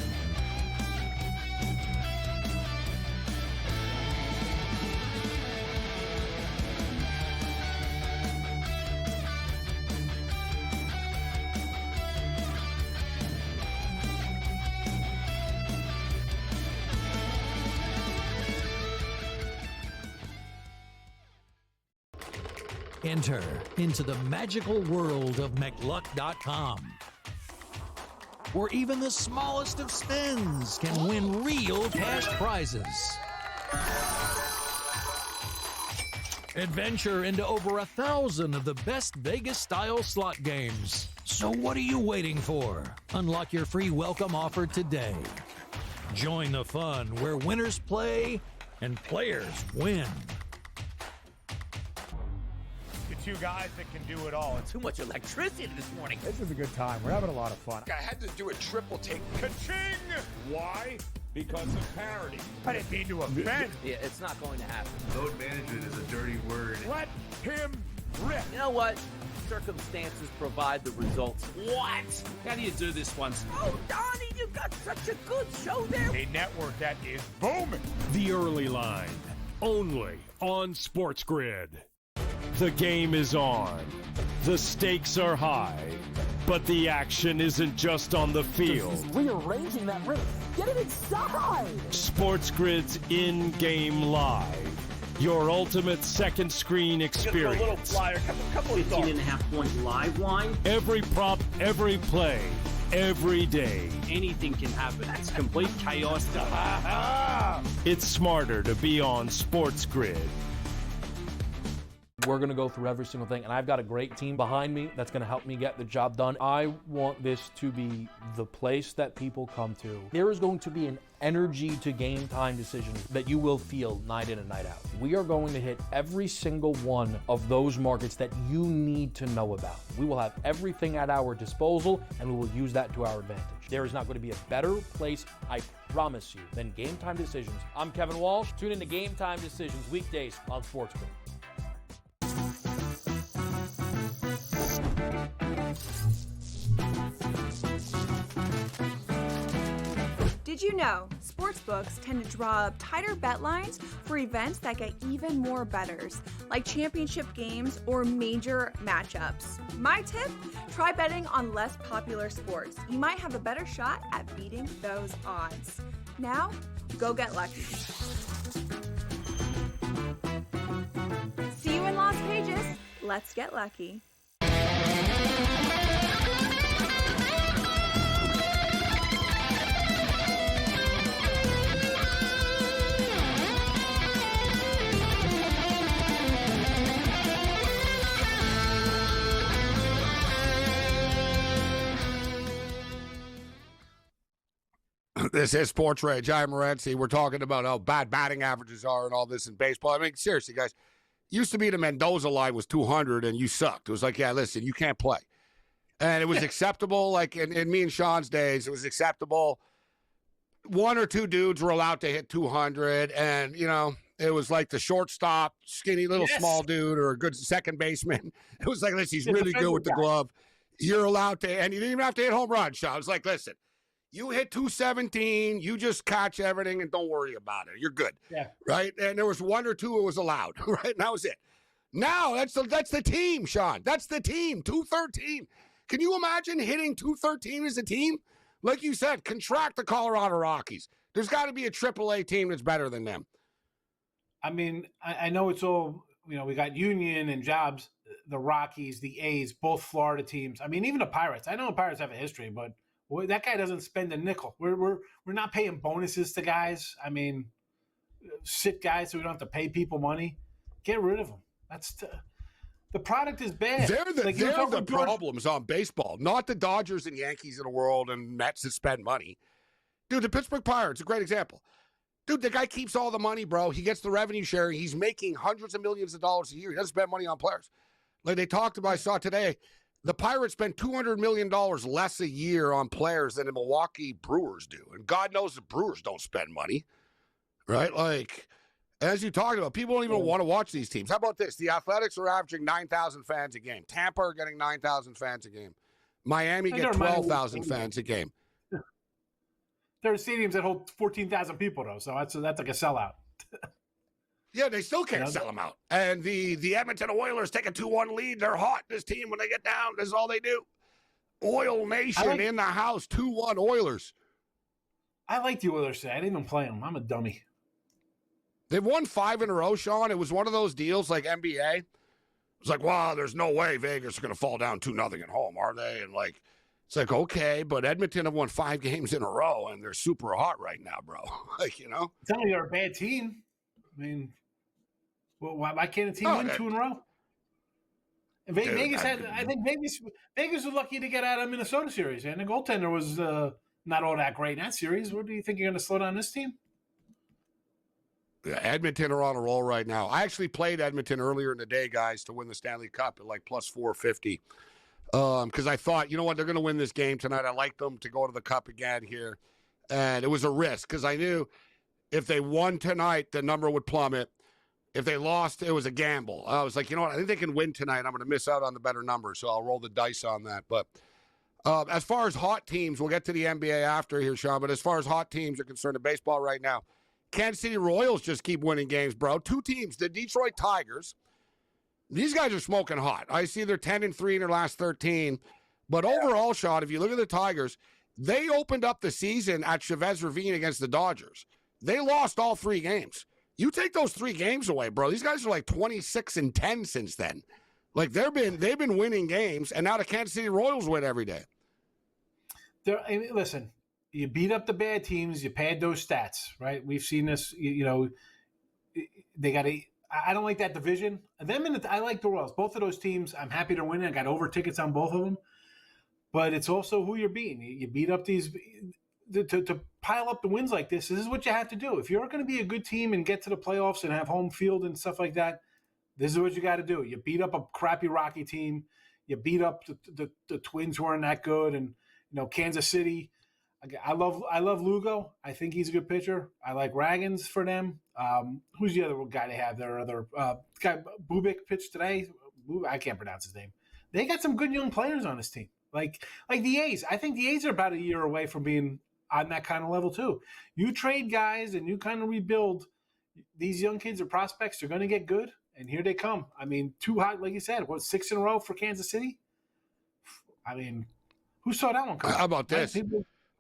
Enter into the magical world of McLuck.com, where even the smallest of spins can win real cash prizes. Adventure into over 1,000 of the best Vegas-style slot games. So what are you waiting for? Unlock your free welcome offer today. Join the fun where winners play and players win. Two guys that can do it all. Too much electricity this morning. This is a good time. We're having a lot of fun. I had to do a triple take. Ka-ching! Why? Because of parity. I didn't mean to offend. Yeah, it's not going to happen. Load management is a dirty word. Let him rip. You know what? Circumstances provide the results. What? How do you do this once? Oh, Donnie, you got such a good show there. A network that is booming. The Early Line, only on SportsGrid. The game is on. The stakes are high. But the action isn't just on the field. He's rearranging that roof. Get it inside! SportsGrid's in-game live. Your ultimate second screen experience. A little flyer, couple of 18.5-point live line. Every prop, every play, every day. Anything can happen. That's complete chaos. It's smarter to be on SportsGrid. We're going to go through every single thing, and I've got a great team behind me that's going to help me get the job done. I want this to be the place that people come to. There is going to be an energy to game time decisions that you will feel night in and night out. We are going to hit every single one of those markets that you need to know about. We will have everything at our disposal, and we will use that to our advantage. There is not going to be a better place, I promise you, than Game Time Decisions. I'm Kevin Walsh. Tune in to Game Time Decisions weekdays on SportsGrid. Did you know sportsbooks tend to draw up tighter bet lines for events that get even more bettors, like championship games or major matchups? My tip? Try betting on less popular sports. You might have a better shot at beating those odds. Now, go get lucky. See you in Las Vegas. Let's get lucky. This is SportsRage. I'm Morency. We're talking about how bad batting averages are and all this in baseball. I mean, seriously, guys. Used to be the Mendoza line was 200 and you sucked. It was like, yeah, listen, you can't play. And it was acceptable. Like in me and Sean's days, it was acceptable. One or two dudes were allowed to hit 200. And, you know, it was like the shortstop, skinny little small dude or a good second baseman. It was like, listen, he's really good with the glove. You're allowed to, and you didn't even have to hit home runs, Sean. I was like, listen. You hit 217, you just catch everything and don't worry about it. You're good. Yeah. Right? And there was one or two it was allowed, right? And that was it. Now that's the team, Sean. That's the team. 213. Can you imagine hitting 213 as a team? Like you said, contract the Colorado Rockies. There's got to be a AAA team that's better than them. I mean, I know it's all, we got Union and Jobs, the Rockies, the A's, both Florida teams. I mean, even the Pirates. I know the Pirates have a history, but that guy doesn't spend a nickel. We're not paying bonuses to guys. I mean, sit guys so we don't have to pay people money. Get rid of them. The product is bad. They're the problems on baseball, not the Dodgers and Yankees of the world and Mets that spend money. Dude, the Pittsburgh Pirates, a great example. Dude, the guy keeps all the money, bro. He gets the revenue sharing. He's making hundreds of millions of dollars a year. He doesn't spend money on players. Like they talked about, I saw today, the Pirates spend $200 million less a year on players than the Milwaukee Brewers do. And God knows the Brewers don't spend money, right? Like, as you talked about, people don't even want to watch these teams. How about this? The Athletics are averaging 9,000 fans a game. Tampa are getting 9,000 fans a game. Miami get 12,000 fans a game. There are stadiums that hold 14,000 people, though, so that's like a sellout. Yeah, they still can't sell them out. And the Edmonton Oilers take a 2-1 lead. They're hot, this team, when they get down. This is all they do. Oil Nation in the house, 2-1 Oilers. I like the Oilers today. I didn't even play them. I'm a dummy. They've won 5 in a row, Sean. It was one of those deals like NBA. It was like, wow, there's no way Vegas is going to fall down 2-0 at home, are they? And like, it's like, okay, but Edmonton have won 5 games in a row, and they're super hot right now, bro. Like, Tell me they're a bad team. I mean, why can't a team win 2 in a row? And Vegas I think Vegas was lucky to get out of the Minnesota series, and the goaltender was not all that great in that series. What do you think you're going to slow down this team? Yeah, Edmonton are on a roll right now. I actually played Edmonton earlier in the day, guys, to win the Stanley Cup at like plus 450. Because I thought, you know what, they're going to win this game tonight. I like them to go to the Cup again here. And it was a risk because I knew if they won tonight, the number would plummet. If they lost, it was a gamble. I was like, you know what, I think they can win tonight. I'm going to miss out on the better number, so I'll roll the dice on that. But as far as hot teams, we'll get to the NBA after here, Sean, but as far as hot teams are concerned in baseball right now, Kansas City Royals just keep winning games, bro. 2 teams, the Detroit Tigers. These guys are smoking hot. I see they're 10-3 in their last 13. But overall, Sean, if you look at the Tigers, they opened up the season at Chavez Ravine against the Dodgers. They lost all 3 games. You take those 3 games away, bro. These guys are like 26-10 since then. Like they've been winning games, and now the Kansas City Royals win every day. Listen, you beat up the bad teams, you pad those stats, right? We've seen this. They got a. I don't like that division. I like the Royals. Both of those teams, I'm happy they're winning. I got over tickets on both of them. But it's also who you're beating. You beat up these to pile up the wins like this. This is what you have to do. If you're going to be a good team and get to the playoffs and have home field and stuff like that, this is what you got to do. You beat up a crappy Rocky team. You beat up the Twins who aren't that good, and Kansas City. I love Lugo. I think he's a good pitcher. I like Ragans for them. Who's the other guy they have? Their other guy, Bubik, pitched today. I can't pronounce his name. They got some good young players on this team. Like the A's. I think the A's are about a year away from being on that kind of level too. You trade guys and you kind of rebuild. These young kids are prospects. They're going to get good, and here they come. I mean, 2 hot, like you said. What, 6 in a row for Kansas City? I mean, who saw that one coming? How about this?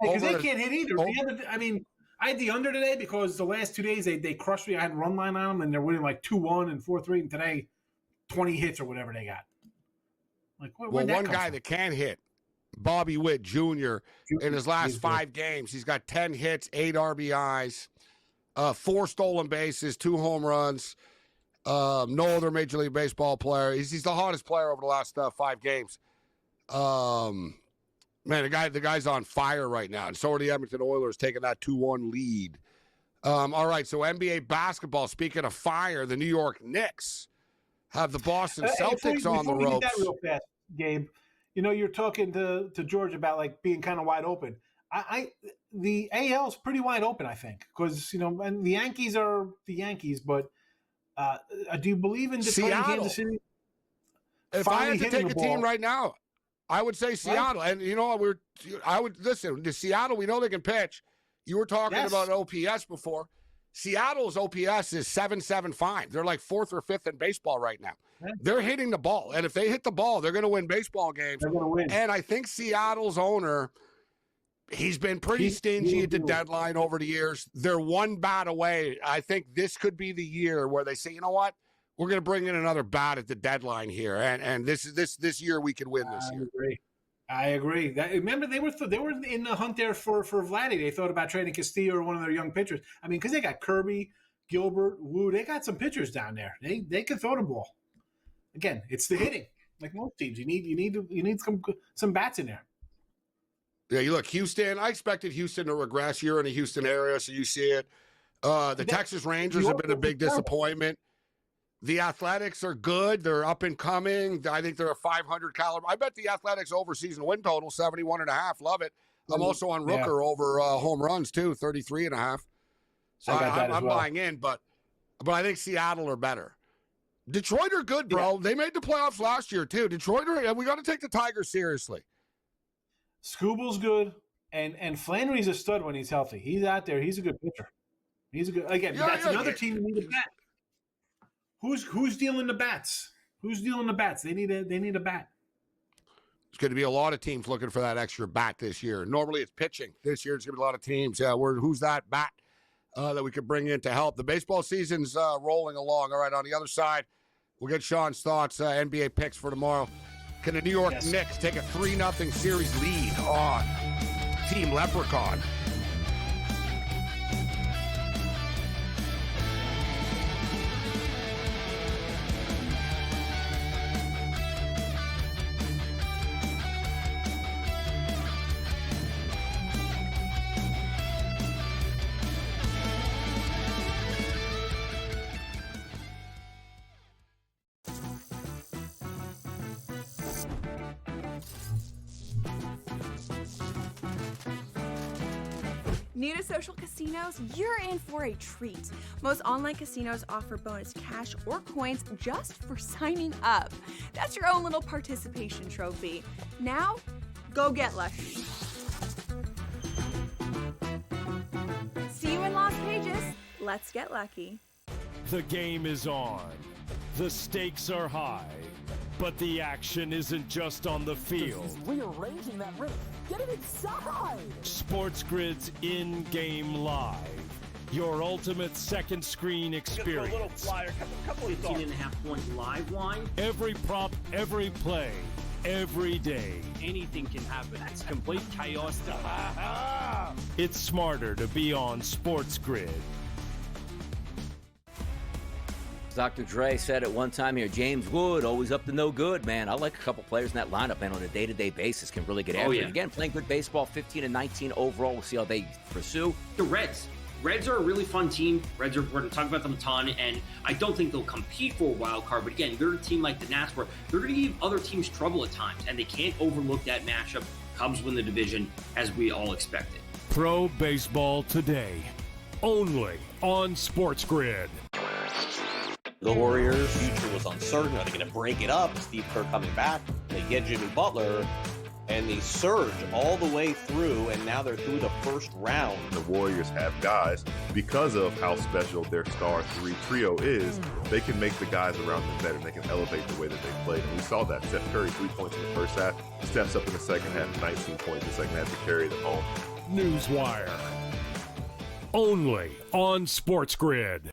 Because they can't hit either. I had the under today because the last 2 days they crushed me. I had run line on them, and they're winning like 2-1 and 4-3. And today, 20 hits or whatever they got. Like, one guy that can hit, Bobby Witt Jr. in his last 5 games, he's got 10 hits, 8 RBIs, 4 stolen bases, 2 home runs. No other Major League Baseball player. He's the hottest player over the last 5 games. Man, the guy's on fire right now, and so are the Edmonton Oilers taking that 2-1 lead. All right, so NBA basketball, speaking of fire, the New York Knicks have the Boston Celtics on the ropes. That real fast, Gabe. You're talking to George about like being kind of wide open. The AL is pretty wide open, I think, because and the Yankees are the Yankees, but do you believe in Detroit and Kansas City? If I had to take a team right now, I would say Seattle. Right. And you know what? I would listen to Seattle. We know they can pitch. You were talking about OPS before. Seattle's OPS is 775. They're like 4th or 5th in baseball right now. They're hitting the ball. And if they hit the ball, they're going to win baseball games. They're going to win. And I think Seattle's owner, he's been pretty stingy at the deadline over the years. They're one bat away. I think this could be the year where they say, you know what? We're going to bring in another bat at the deadline here. And this year we could win this year. I agree. Remember, they were in the hunt there for Vladdy. They thought about trading Castillo or one of their young pitchers. I mean, because they got Kirby, Gilbert, Wu. They got some pitchers down there. They can throw the ball. Again, it's the hitting. Like most teams, you need some bats in there. Yeah, you look, Houston. I expected Houston to regress. You're in the Houston area, so you see it. The Texas Rangers have been a big disappointment. The Athletics are good. They're up and coming. I think they're a 500 caliber. I bet the Athletics over season win total 71.5. Love it. I'm also on Rooker over home runs too, 33.5. So I'm buying in, but I think Seattle are better. Detroit are good, bro. They made the playoffs last year too. Detroit we got to take the Tigers seriously. Scooble's good, and Flannery's a stud when he's healthy. He's out there. He's a good pitcher. He's a good that's another team that needs a bat. Who's dealing the bats? Who's dealing the bats? They need a bat. It's going to be a lot of teams looking for that extra bat this year. Normally it's pitching. This year it's going to be a lot of teams. Yeah, who's that bat that we could bring in to help? The baseball season's rolling along. All right, on the other side, we'll get Sean's thoughts, NBA picks for tomorrow. Can the New York Knicks take a 3-0 series lead on Team Leprechaun? New to social casinos? You're in for a treat. Most online casinos offer bonus cash or coins just for signing up. That's your own little participation trophy. Now, go get lucky. See you in Las Vegas. Let's get lucky. The game is on. The stakes are high. But the action isn't just on the field. He's rearranging that roof. Get it inside! SportsGrid's in-game live. Your ultimate second screen experience. A little flyer, couple of 15.5 point live line. Every prop, every play, every day. Anything can happen. It's complete chaos. It's smarter to be on SportsGrid. Dr. Dre said at one time here, James Wood, always up to no good, man. I like a couple players in that lineup, and on a day-to-day basis can really get after it. Again, playing good baseball, 15-19 overall. We'll see how they pursue. The Reds are a really fun team. We're going to talk about them a ton, and I don't think they'll compete for a wild card. But again, they're a team like the Nats where they're going to give other teams trouble at times, and they can't overlook that matchup. Cubs win the division, as we all expected. Pro Baseball Today, only on SportsGrid. The Warriors' future was uncertain. Are they going to break it up? Steve Kerr coming back. They get Jimmy Butler, and they surge all the way through, and now they're through the first round. The Warriors have guys, because of how special their star trio is, they can make the guys around them better. They can elevate the way that they play. And we saw that. Steph Curry, 3 points in the first half, steps up in the second half, 19 points in the second half to carry them home. Newswire, only on SportsGrid.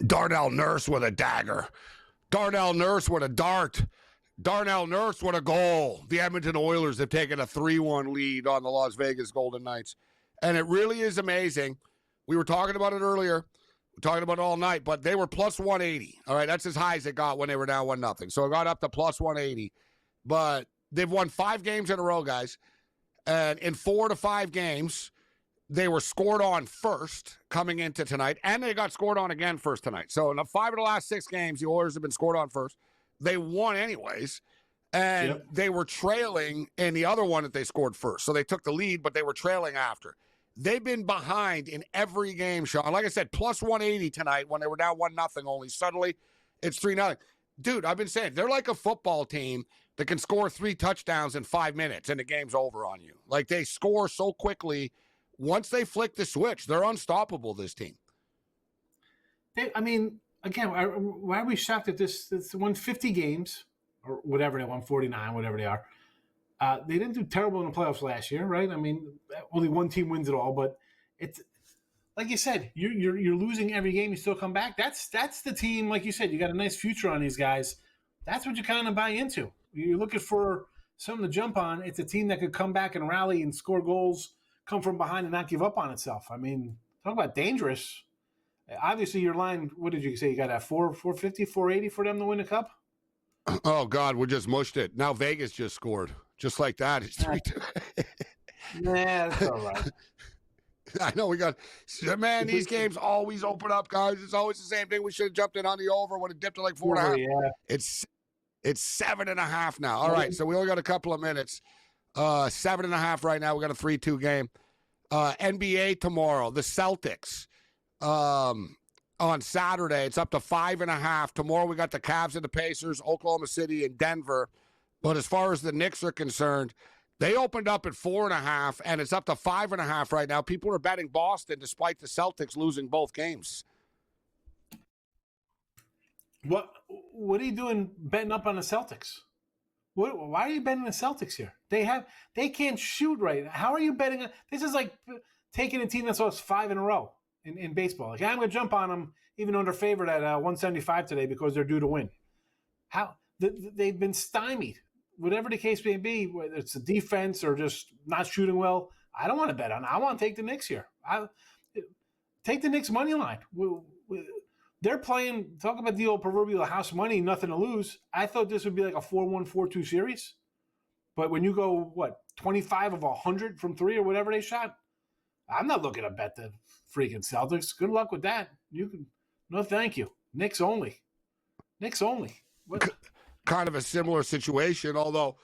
Darnell Nurse with a dagger. Darnell Nurse with a dart. Darnell Nurse with a goal. The Edmonton Oilers have taken a 3-1 lead on the Las Vegas Golden Knights. And it really is amazing. We were talking about it earlier. We're talking about it all night, but they were plus 180. All right, that's as high as it got when they were down 1-0. So it got up to plus 180. But they've won 5 games in a row, guys. And in 4 to 5 games, they were scored on first coming into tonight, and they got scored on again first tonight. So in the 5 of the last 6 games, the Oilers have been scored on first. They won anyways. And they were trailing in the other one that they scored first. So they took the lead, but they were trailing after. They've been behind in every game, Sean. Like I said, plus 180 tonight when they were down 1-0 only. Suddenly, it's 3-0. Dude, I've been saying, they're like a football team that can score 3 touchdowns in 5 minutes and the game's over on you. Like, they score so quickly. Once they flick the switch, they're unstoppable, this team. Again, why are we shocked at this? It's won 50 games, or whatever they won, 49, whatever they are. They didn't do terrible in the playoffs last year, right? I mean, only one team wins it all, but it's like you said, you're losing every game. You still come back. That's the team, like you said. You got a nice future on these guys. That's what you kind of buy into. You're looking for something to jump on. It's a team that could come back and rally and score goals, come from behind, and not give up on itself. I mean, talk about dangerous. Obviously, your line, what did you say? You got a 450, 480 for them to win the cup? Oh, God, we just mushed it. Now Vegas just scored. Just like that. It's 3-2. Yeah, that's all right. I know we got – man, these games always open up, guys. It's always the same thing. We should have jumped in on the over when it dipped to like 4.5. Yeah. It's 7.5 now. All right, so we only got a couple of minutes. 7.5 right now. We got a 3-2 game. NBA tomorrow. The Celtics. On Saturday, it's up to 5.5. Tomorrow we got the Cavs and the Pacers, Oklahoma City and Denver. But as far as the Knicks are concerned, they opened up at 4.5, and it's up to 5.5 right now. People are betting Boston despite the Celtics losing both games. What are you doing betting up on the Celtics? Why are you betting the Celtics here? They can't shoot right. How are you betting? This is like taking a team that's lost 5 in a row. In baseball, like, I'm going to jump on them, even though they're favored at 175 today because they're due to win. How they've been stymied, whatever the case may be, whether it's the defense or just not shooting well. I don't want to bet on it. I want to take the Knicks here. Take the Knicks money line. They're playing. Talk about the old proverbial house money, nothing to lose. I thought this would be like a 4-1, 4-2 series, but when you go 25 of 100 from 3 or whatever they shot, I'm not looking to bet the freaking Celtics. Good luck with that. No, thank you. Knicks only. What? Kind of a similar situation, although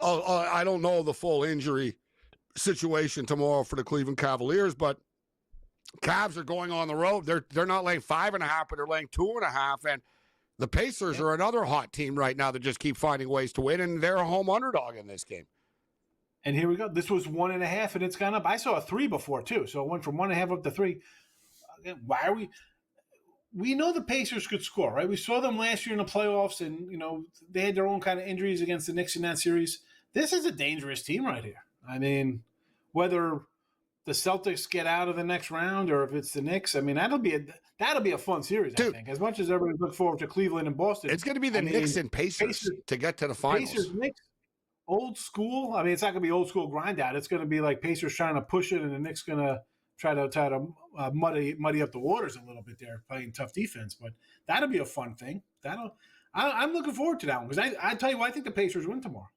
I don't know the full injury situation tomorrow for the Cleveland Cavaliers, but Cavs are going on the road. They're not laying 5.5, but they're laying 2.5, and the Pacers are another hot team right now that just keep finding ways to win, and they're a home underdog in this game. And here we go. This was 1.5, and it's gone up. I saw a 3 before, too. So it went from 1.5 up to 3. Why are we know the Pacers could score, right? We saw them last year in the playoffs, and, they had their own kind of injuries against the Knicks in that series. This is a dangerous team right here. I mean, whether the Celtics get out of the next round or if it's the Knicks, I mean, that'll be a fun series, I think. As much as everybody look forward to Cleveland and Boston. It's going to be the Knicks and Pacers to get to the finals. Pacers, Knicks. Old school. I mean, it's not going to be old school grind out. It's going to be like Pacers trying to push it, and the Knicks going to try to muddy up the waters a little bit there, playing tough defense. But that'll be a fun thing. I'm looking forward to that one because I tell you what, I think the Pacers win tomorrow.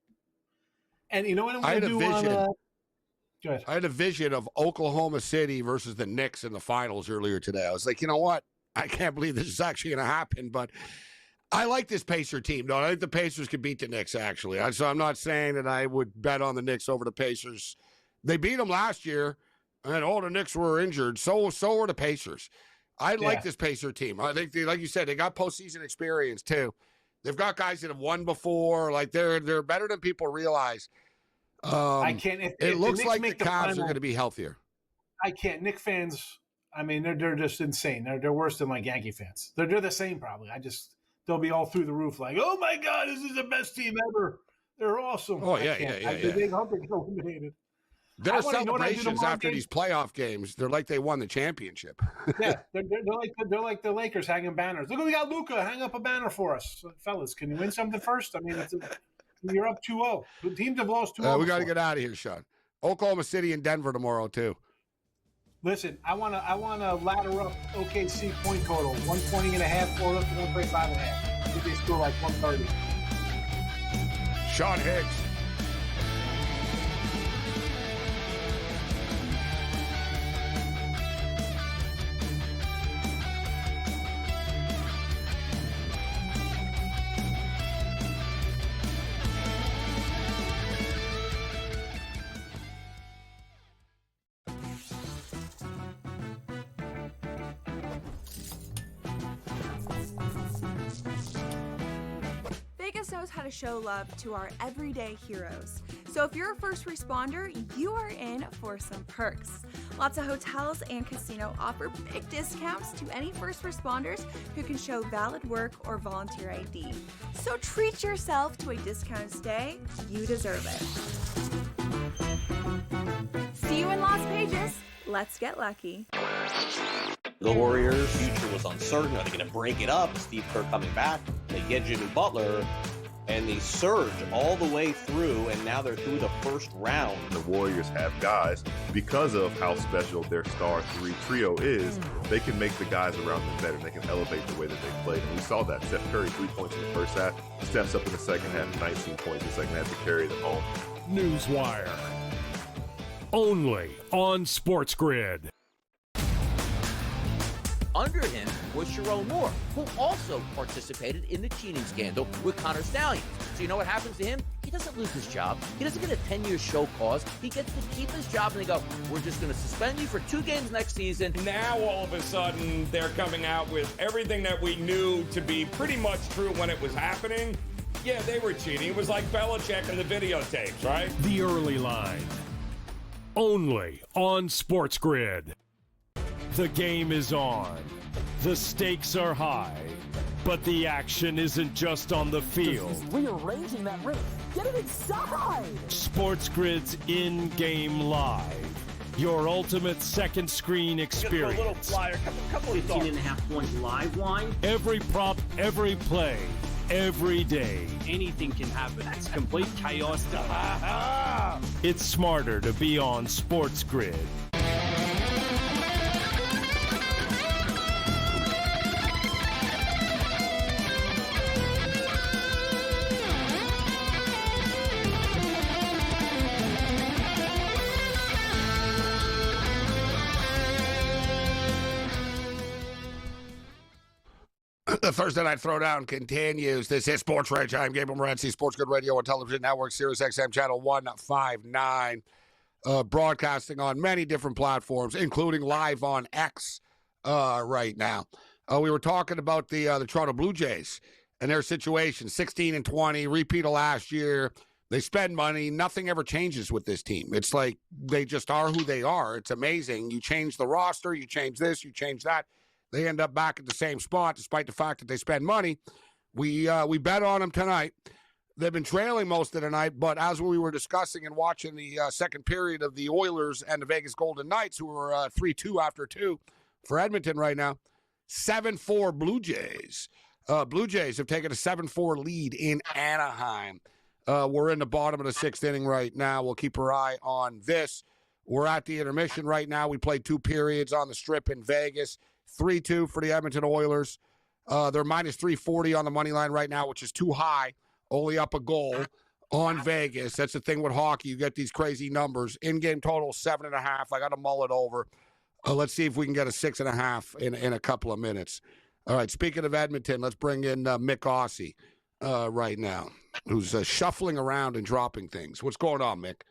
And you know what I'm going to do? Go ahead. I had a vision of Oklahoma City versus the Knicks in the finals earlier today. I was like, you know what? I can't believe this is actually going to happen, but I like this Pacer team, though. I think the Pacers could beat the Knicks, actually. So I'm not saying that I would bet on the Knicks over the Pacers. They beat them last year, and all the Knicks were injured. So were the Pacers. I like this Pacer team. I think, like you said, they got postseason experience, too. They've got guys that have won before. Like, they're better than people realize. It looks like the Cavs are going to be healthier. I can't. Knicks fans, I mean, they're just insane. They're worse than like Yankee fans. They're the same, probably. They'll be all through the roof like, oh, my God, this is the best team ever. They're awesome. Oh, yeah. They hope they get eliminated. Their celebrations after these playoff games, they're like they won the championship. Yeah, they're like the Lakers hanging banners. Look, we got Luka. Hang up a banner for us. Fellas, can you win something first? I mean, you're up 2-0. The teams have lost 2-0. We got to get out of here, Sean. Oklahoma City and Denver tomorrow, too. Listen, I want to ladder up OKC point total 120.5 or up to 135.5. I think they score like 130. Sean Higgs. knows how to show love to our everyday heroes. So if you're a first responder, you are in for some perks. Lots of hotels and casino offer big discounts to any first responders who can show valid work or volunteer ID. So treat yourself to a discounted stay. You deserve it. See you in Las Vegas. Let's get lucky. The Warriors' future was uncertain. Are they going to break it up? Steve Kerr coming back. They get Jimmy Butler, and they surge all the way through, and now they're through the first round. The Warriors have guys, because of how special their star three trio is, they can make the guys around them better. They can elevate the way that they play. And we saw that. Steph Curry, 3 points in the first half, steps up in the second half, 19 points in the second half to carry them home. Newswire. Only on SportsGrid. Under him was Sharon Moore, who also participated in the cheating scandal with Connor Stallions. So you know what happens to him? He doesn't lose his job. He doesn't get a 10-year show cause. He gets to keep his job, and they go, we're just going to suspend you for 2 games next season. Now, all of a sudden, they're coming out with everything that we knew to be pretty much true when it was happening. Yeah, they were cheating. It was like Belichick and the videotapes, right? The early line. Only on SportsGrid. The game is on. The stakes are high. But the action isn't just on the field. He's rearranging that roof. Get it inside! SportsGrid's in-game live. Your ultimate second screen experience. Just a little flyer, couple of 15.5 point live line. Every prop, every play, every day. Anything can happen. That's complete chaos. It's smarter to be on SportsGrid. The Thursday Night Throwdown continues. This is SportsRage. I'm Gabriel Morency, SportsGrid Radio and Television Network, Sirius XM Channel 159. Broadcasting on many different platforms, including live on X right now. We were talking about the Toronto Blue Jays and their situation, 16-20, repeat of last year. They spend money. Nothing ever changes with this team. It's like they just are who they are. It's amazing. You change the roster, you change this, you change that. They end up back at the same spot, despite the fact that they spend money. We bet on them tonight. They've been trailing most of the night, but as we were discussing and watching the second period of the Oilers and the Vegas Golden Knights, who are 3-2 after 2 for Edmonton right now, 7-4 Blue Jays. Blue Jays have taken a 7-4 lead in Anaheim. We're in the bottom of the 6th inning right now. We'll keep our eye on this. We're at the intermission right now. We played 2 periods on the Strip in Vegas. 3-2 for the Edmonton Oilers. They're minus 340 on the money line right now, which is too high. Only up a goal on Vegas. That's the thing with hockey. You get these crazy numbers. In-game total, 7.5. I got to mull it over. Let's see if we can get a 6.5 in a couple of minutes. All right, speaking of Edmonton, let's bring in Mick Aussie right now, who's shuffling around and dropping things. What's going on, Mick?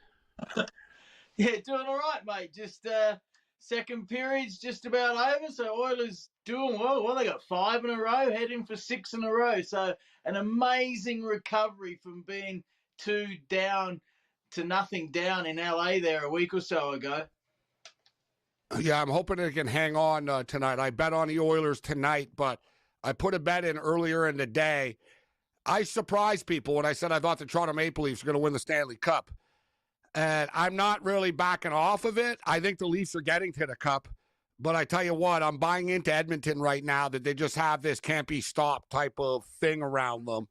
Yeah, doing all right, mate. Just second period's just about over, so Oilers doing well. Well, they got 5 in a row, heading for 6 in a row. So an amazing recovery from being 2 down to nothing down in LA there a week or so ago. Yeah, I'm hoping they can hang on tonight. I bet on the Oilers tonight, but I put a bet in earlier in the day. I surprised people when I said I thought the Toronto Maple Leafs were going to win the Stanley Cup. And I'm not really backing off of it. I think the Leafs are getting to the Cup. But I tell you what, I'm buying into Edmonton right now that they just have this can't-be-stopped type of thing around them.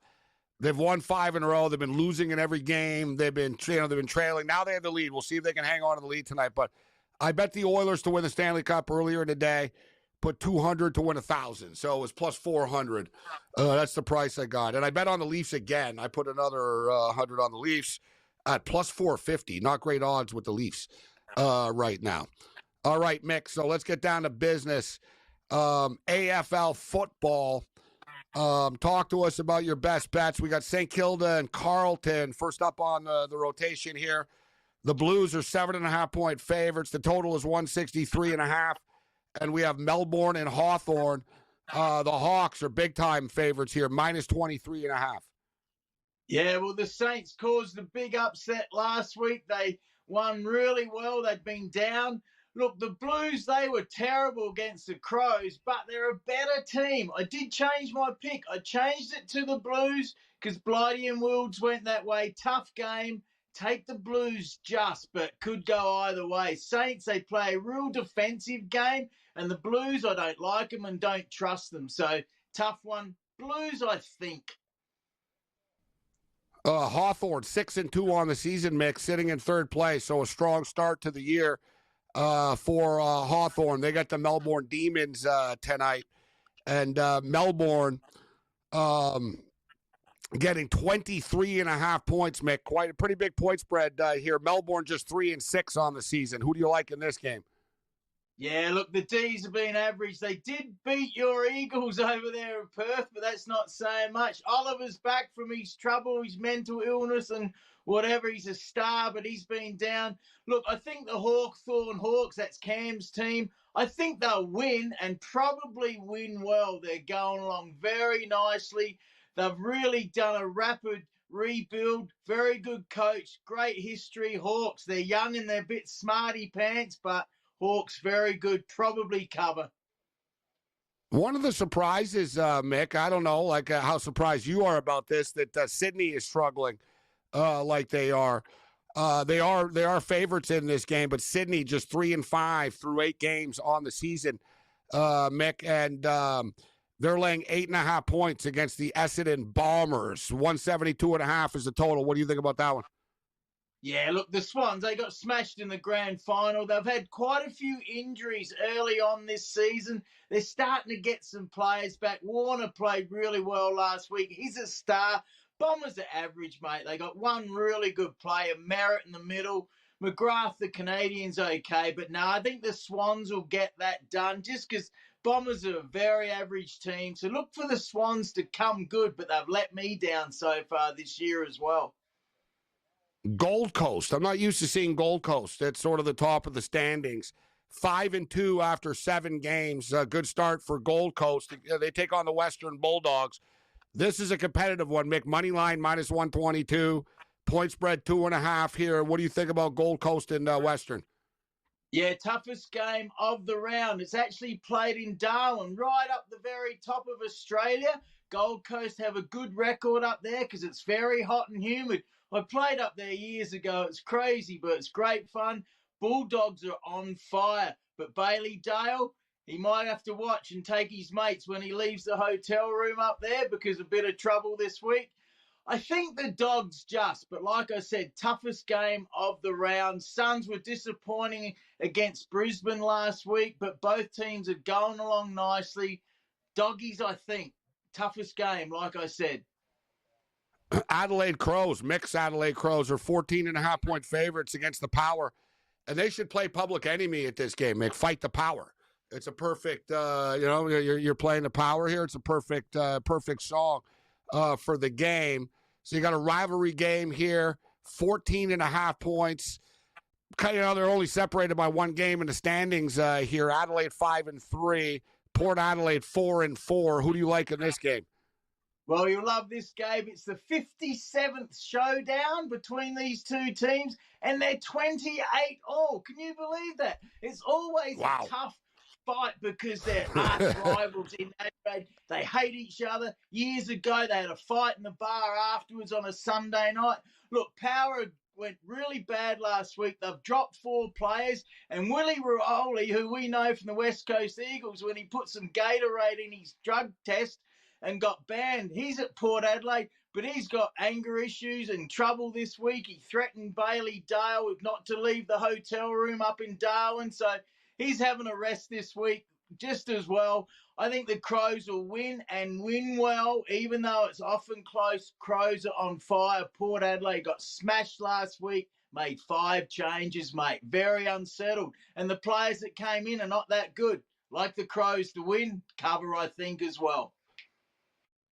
They've won 5 in a row. They've been losing in every game. They've been trailing. Now they have the lead. We'll see if they can hang on to the lead tonight. But I bet the Oilers to win the Stanley Cup earlier in the day. Put 200 to win 1,000. So it was plus 400. That's the price I got. And I bet on the Leafs again. I put another 100 on the Leafs at plus 450. Not great odds with the Leafs right now. All right, Mick, so let's get down to business. AFL football. Talk to us about your best bets. We got St. Kilda and Carleton first up on the rotation here. The Blues are 7.5-point favorites. The total is 163.5. And we have Melbourne and Hawthorn. The Hawks are big-time favorites here, minus 23.5. Yeah, well, the Saints caused a big upset last week. They won really well. They'd been down. Look, the Blues, they were terrible against the Crows, but they're a better team. I did change my pick. I changed it to the Blues because Blighty and Wilds went that way. Tough game. Take the Blues just, but could go either way. Saints, they play a real defensive game, and the Blues, I don't like them and don't trust them. So, tough one. Blues, I think. Hawthorne 6-2 on the season, Mick, sitting in third place. So a strong start to the year for Hawthorne. They got the Melbourne Demons tonight, and Melbourne getting 23.5 points, Mick. Quite a pretty big point spread here. Melbourne just 3-6 on the season. Who do you like in this game? Yeah, look, the D's have been average. They did beat your Eagles over there in Perth, but that's not saying much. Oliver's back from his trouble, his mental illness and whatever. He's a star, but he's been down. Look, I think the Hawthorn Hawks, that's Cam's team, I think they'll win and probably win well. They're going along very nicely. They've really done a rapid rebuild. Very good coach, great history. Hawks, they're young and they're a bit smarty pants, but Hawks, very good, probably cover. One of the surprises, Mick, I don't know, like how surprised you are about this, that Sydney is struggling like they are. They are favorites in this game, but Sydney just 3-5 through 8 games on the season, Mick, and they're laying 8.5 points against the Essendon Bombers. 172.5 is the total. What do you think about that one? Yeah, look, the Swans, they got smashed in the grand final. They've had quite a few injuries early on this season. They're starting to get some players back. Warner played really well last week. He's a star. Bombers are average, mate. They got one really good player, Merritt in the middle. McGrath, the Canadians, okay. But no, I think the Swans will get that done just because Bombers are a very average team. So look for the Swans to come good, but they've let me down so far this year as well. Gold Coast. I'm not used to seeing Gold Coast at sort of the top of the standings. 5-2 after 7 games. Good start for Gold Coast. They take on the Western Bulldogs. This is a competitive one, Mick. Money line minus 122. Point spread 2.5 here. What do you think about Gold Coast and Western? Yeah, toughest game of the round. It's actually played in Darwin, right up the very top of Australia. Gold Coast have a good record up there because it's very hot and humid. I played up there years ago. It's crazy, but it's great fun. Bulldogs are on fire. But Bailey Dale, he might have to watch and take his mates when he leaves the hotel room up there because a bit of trouble this week. I think the Dogs just, but like I said, toughest game of the round. Suns were disappointing against Brisbane last week, but both teams are going along nicely. Doggies, I think. Toughest game, like I said. Adelaide Crows, mixed Adelaide Crows, are 14.5 point favorites against the Power. And they should play Public Enemy at this game, Mick. Fight the Power. It's a perfect, you're playing the Power here. It's a perfect song for the game. So you got a rivalry game here, 14.5 points. They're only separated by 1 game in the standings here. Adelaide 5-3, Port Adelaide 4-4. Who do you like in this game? Well, you'll love this game. It's the 57th showdown between these two teams, and they're 28 all. Can you believe that? It's always a tough fight because they're arch rivals in Adelaide. They hate each other. Years ago, they had a fight in the bar afterwards on a Sunday night. Look, Power went really bad last week. They've dropped 4 players, and Willie Rioli, who we know from the West Coast Eagles, when he put some Gatorade in his drug test and got banned. He's at Port Adelaide, but he's got anger issues and trouble this week. He threatened Bailey Dale with not to leave the hotel room up in Darwin, so he's having a rest this week just as well. I think the Crows will win and win well, even though it's often close. Crows are on fire. Port Adelaide got smashed last week, made 5 changes, mate. Very unsettled. And the players that came in are not that good. Like the Crows to win, cover, I think, as well.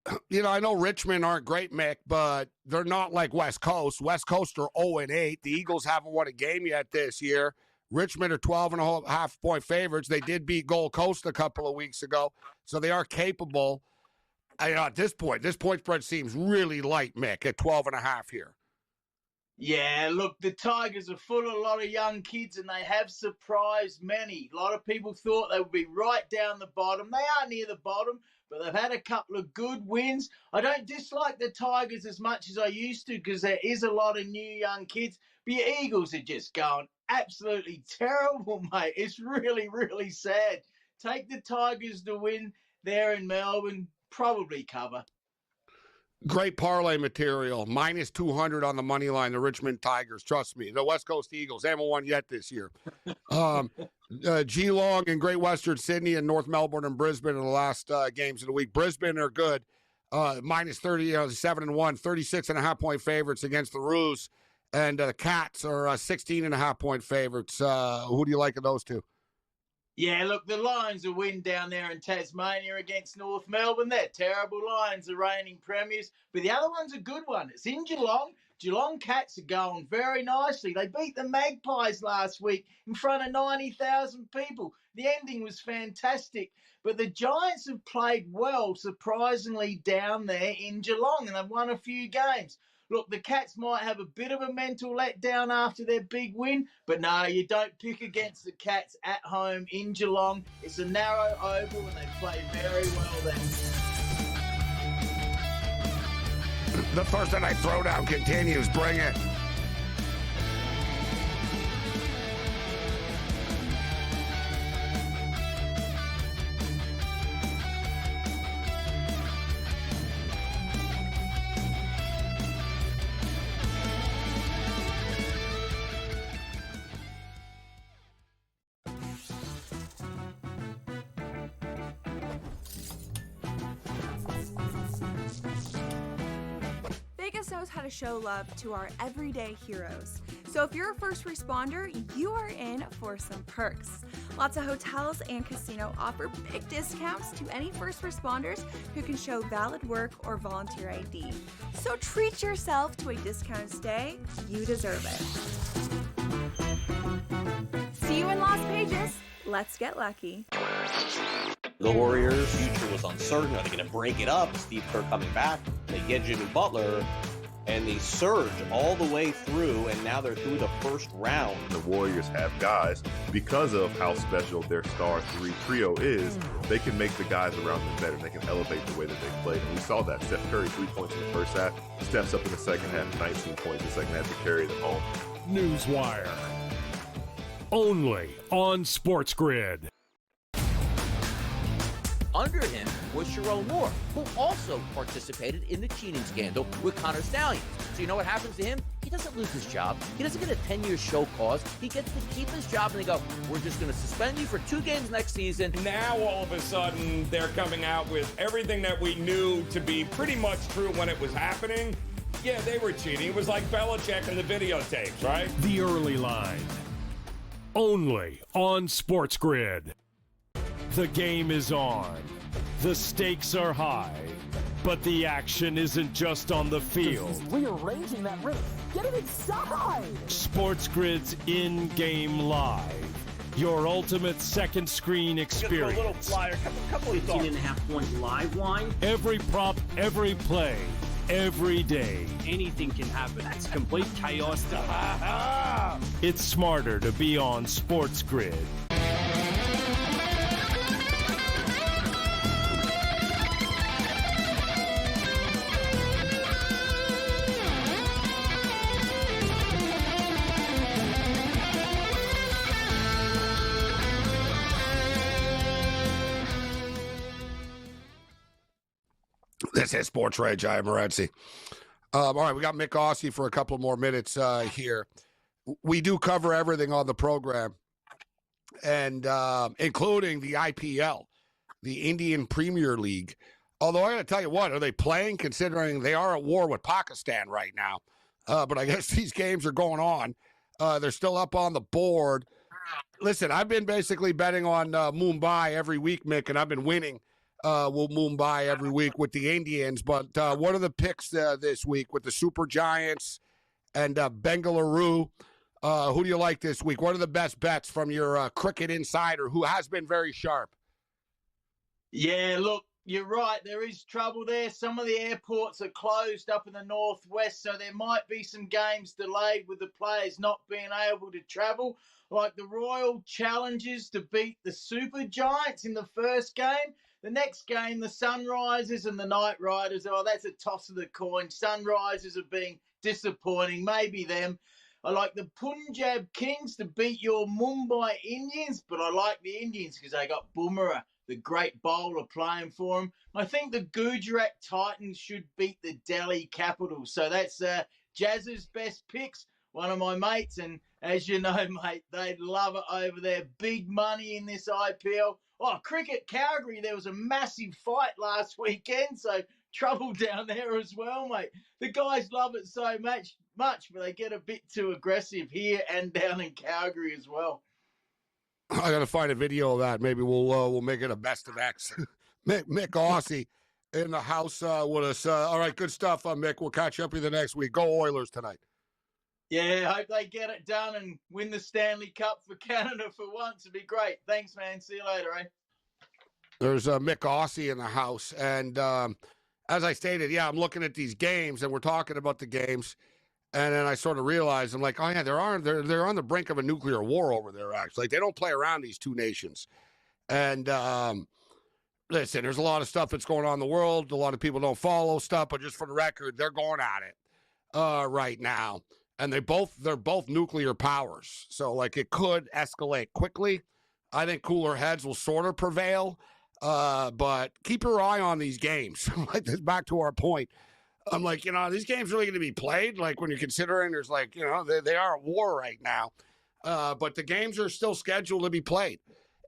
I know Richmond aren't great, Mick, but they're not like West Coast. West Coast are 0-8. The Eagles haven't won a game yet this year. Richmond are 12.5 point favorites. They did beat Gold Coast a couple of weeks ago, so they are capable. at this point spread seems really light, Mick, at 12.5 here. Yeah, look, the Tigers are full of a lot of young kids, and they have surprised many. A lot of people thought they would be right down the bottom. They are near the bottom, but they've had a couple of good wins. I don't dislike the Tigers as much as I used to because there is a lot of new young kids. But your Eagles are just going absolutely terrible, mate. It's really, really sad. Take the Tigers to win there in Melbourne, probably cover. Great parlay material. Minus 200 on the money line, the Richmond Tigers. Trust me. The West Coast Eagles. They haven't won yet this year. Geelong and Great Western Sydney and North Melbourne and Brisbane in the last games of the week. Brisbane are good. Minus 37-1, 36.5-point favorites against the Roos. And the Cats are 16.5-point favorites. Who do you like of those two? Yeah, look, the Lions will win down there in Tasmania against North Melbourne. They're terrible. Lions are reigning premiers. But the other one's a good one. It's in Geelong. Geelong Cats are going very nicely. They beat the Magpies last week in front of 90,000 people. The ending was fantastic. But the Giants have played well, surprisingly, down there in Geelong, and they've won a few games. Look, the Cats might have a bit of a mental letdown after their big win, but no, you don't pick against the Cats at home in Geelong. It's a narrow oval and they play very well there. The Thursday Night Throwdown continues. Bring it. Vegas knows how to show love to our everyday heroes. So if you're a first responder, you are in for some perks. Lots of hotels and casino offer big discounts to any first responders who can show valid work or volunteer ID. So treat yourself to a discounted stay. You deserve it. See you in Las Vegas. Let's get lucky. The Warriors' future was uncertain. Are they going to break it up? Steve Kerr coming back. They get Jimmy Butler, and they surge all the way through, and now they're through the first round. The Warriors have guys, because of how special their star trio is, they can make the guys around them better, and they can elevate the way that they play. And we saw that. Steph Curry, 3 points in the first half, steps up in the second half, 19 points in the second half to carry them home. Newswire. Only on SportsGrid. Under him was Sharon Moore, who also participated in the cheating scandal with Connor Stallions. So you know what happens to him? He doesn't lose his job. He doesn't get a 10-year show cause. He gets to keep his job, and they go, we're just going to suspend you for 2 games next season. Now, all of a sudden, they're coming out with everything that we knew to be pretty much true when it was happening. Yeah, they were cheating. It was like Belichick and the videotapes, right? The early line. Only on SportsGrid. The game is on. The stakes are high. But the action isn't just on the field. He's rearranging that ring. Get it inside! SportsGrid's in-game live. Your ultimate second screen experience. Just a little flyer, couple of thoughts. 18.5-point live line. Every prop, every play, every day. Anything can happen. That's complete chaos. It's smarter to be on SportsGrid. This is SportsRage. I am Morency. All right, we got Mick Aussie for a couple more minutes here. We do cover everything on the program, and including the IPL, the Indian Premier League. Although I got to tell you what, are they playing, considering they are at war with Pakistan right now? But I guess these games are going on. They're still up on the board. Listen, I've been basically betting on Mumbai every week, Mick, and I've been winning. Will Mumbai every week with the Indians. But what are the picks this week with the Super Giants and Bengaluru? Who do you like this week? What are the best bets from your cricket insider who has been very sharp? Yeah, look, you're right. There is trouble there. Some of the airports are closed up in the northwest, so there might be some games delayed with the players not being able to travel. Like the Royal Challengers to beat the Super Giants in the first game. The next game, the Sunrisers and the Knight Riders. Oh, that's a toss of the coin. Sunrisers have been disappointing. Maybe them. I like the Punjab Kings to beat your Mumbai Indians, but I like the Indians because they got Bumrah, the great bowler, playing for them. I think the Gujarat Titans should beat the Delhi Capitals. So that's Jazz's best picks, one of my mates. And as you know, mate, they love it over there. Big money in this IPL. Oh, cricket, Calgary, there was a massive fight last weekend, so trouble down there as well, mate. The guys love it so much, but they get a bit too aggressive here and down in Calgary as well. I got to find a video of that. Maybe we'll make it a best of X. Mick Aussie in the house with us. All right, good stuff, Mick. We'll catch up with you the next week. Go Oilers tonight. Yeah, hope they get it done and win the Stanley Cup for Canada for once. It'd be great. Thanks, man. See you later, eh? There's Mick Aussie in the house. And as I stated, yeah, I'm looking at these games, and we're talking about the games. And then I sort of realized, I'm like, oh, yeah, they're on the brink of a nuclear war over there, actually. Like, they don't play around, these two nations. And listen, there's a lot of stuff that's going on in the world. A lot of people don't follow stuff, but just for the record, they're going at it right now. And they're both nuclear powers. So, like, it could escalate quickly. I think cooler heads will sort of prevail. But keep your eye on these games. Like, this back to our point. I'm like, these games really going to be played? Like, when you're considering there's like, they are at war right now. But the games are still scheduled to be played.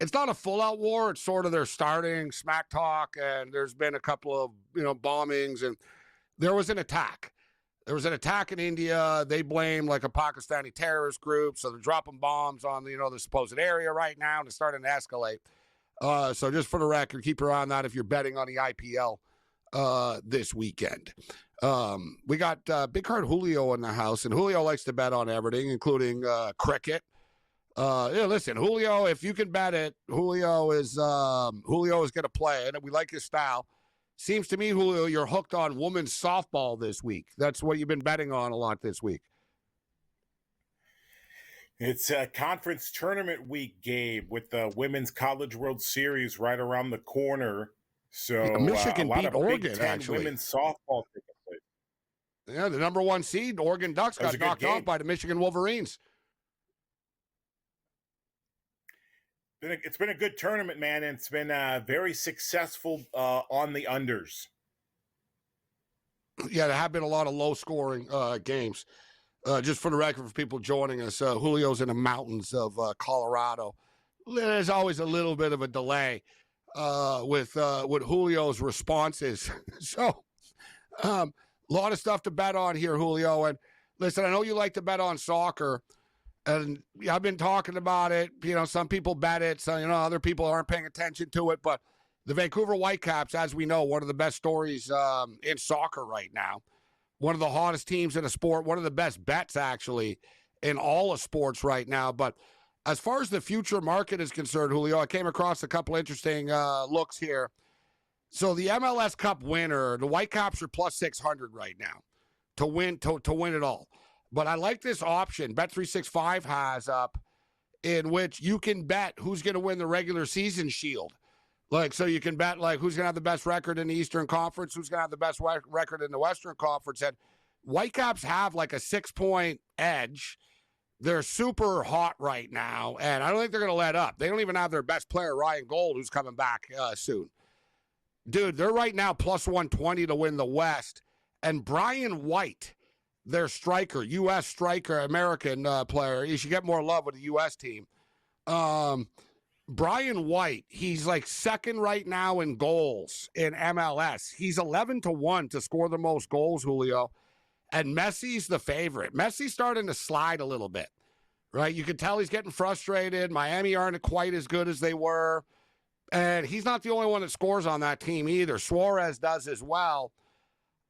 It's not a full-out war. It's sort of they're starting smack talk, and there's been a couple of, bombings, and there was an attack. There was an attack in India. They blame like a Pakistani terrorist group. So they're dropping bombs on, the supposed area right now, and it's starting to escalate. So just for the record, keep your eye on that if you're betting on the IPL this weekend. We got Big Card Julio in the house, and Julio likes to bet on everything, including cricket. Listen, Julio, if you can bet it, Julio is going to play it, and we like his style. Seems to me, Julio, you're hooked on women's softball this week. That's what you've been betting on a lot this week. It's a conference tournament week, Gabe, with the Women's College World Series right around the corner. So Michigan a lot beat of Oregon, Big Ten actually. Women's softball taking place. Yeah, the number one seed, Oregon Ducks, got knocked off by the Michigan Wolverines. It's been a good tournament, man, and it's been very successful on the unders. Yeah, there have been a lot of low-scoring games. Just for the record, for people joining us, Julio's in the mountains of Colorado. There's always a little bit of a delay with Julio's responses. So, a lot of stuff to bet on here, Julio. And listen, I know you like to bet on soccer. And I've been talking about it. Some people bet it. So, other people aren't paying attention to it. But the Vancouver Whitecaps, as we know, one of the best stories in soccer right now. One of the hottest teams in a sport. One of the best bets, actually, in all of sports right now. But as far as the future market is concerned, Julio, I came across a couple interesting looks here. So the MLS Cup winner, the Whitecaps are plus 600 right now to win it all. But I like this option Bet365 has up, in which you can bet who's going to win the regular season shield. So you can bet who's going to have the best record in the Eastern Conference, who's going to have the best record in the Western Conference. And Whitecaps have a 6-point edge. They're super hot right now, and I don't think they're going to let up. They don't even have their best player, Ryan Gold, who's coming back soon. Dude, they're right now plus 120 to win the West. And Brian White, their striker, U.S. striker, American player. You should get more love with the U.S. team. Brian White, he's second right now in goals in MLS. He's 11-1 to score the most goals, Julio. And Messi's the favorite. Messi's starting to slide a little bit, right? You can tell he's getting frustrated. Miami aren't quite as good as they were. And he's not the only one that scores on that team either. Suarez does as well.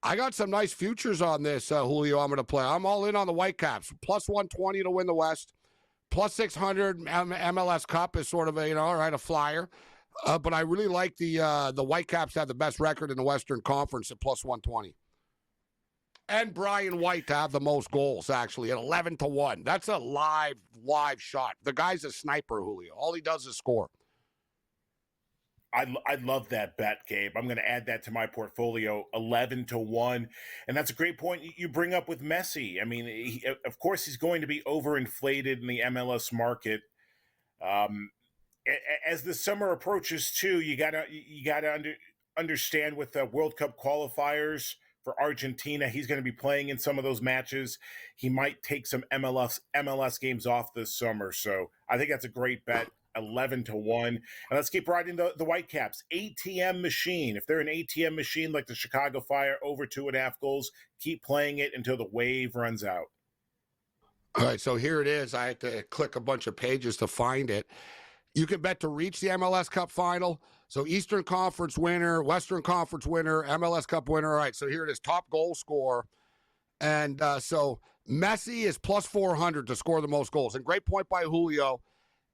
I got some nice futures on this, Julio, I'm going to play. I'm all in on the Whitecaps. Plus 120 to win the West. Plus 600 MLS Cup is sort of a flyer. But I really like the Whitecaps to have the best record in the Western Conference at plus 120. And Brian White to have the most goals, actually, at 11-1. That's a live shot. The guy's a sniper, Julio. All he does is score. I love that bet, Gabe. I'm going to add that to my portfolio, 11-1. And that's a great point you bring up with Messi. I mean, of course, he's going to be overinflated in the MLS market. As the summer approaches, too, you gotta understand with the World Cup qualifiers for Argentina, he's going to be playing in some of those matches. He might take some MLS games off this summer. So I think that's a great bet. 11-1. And let's keep riding the Whitecaps. ATM machine. If they're an ATM machine like the Chicago Fire, over 2.5 goals, keep playing it until the wave runs out. All right, so here it is. I had to click a bunch of pages to find it. You can bet to reach the MLS Cup final. So Eastern Conference winner, Western Conference winner, MLS Cup winner. All right, so here it is, top goal scorer. And so Messi is plus 400 to score the most goals. And great point by Julio.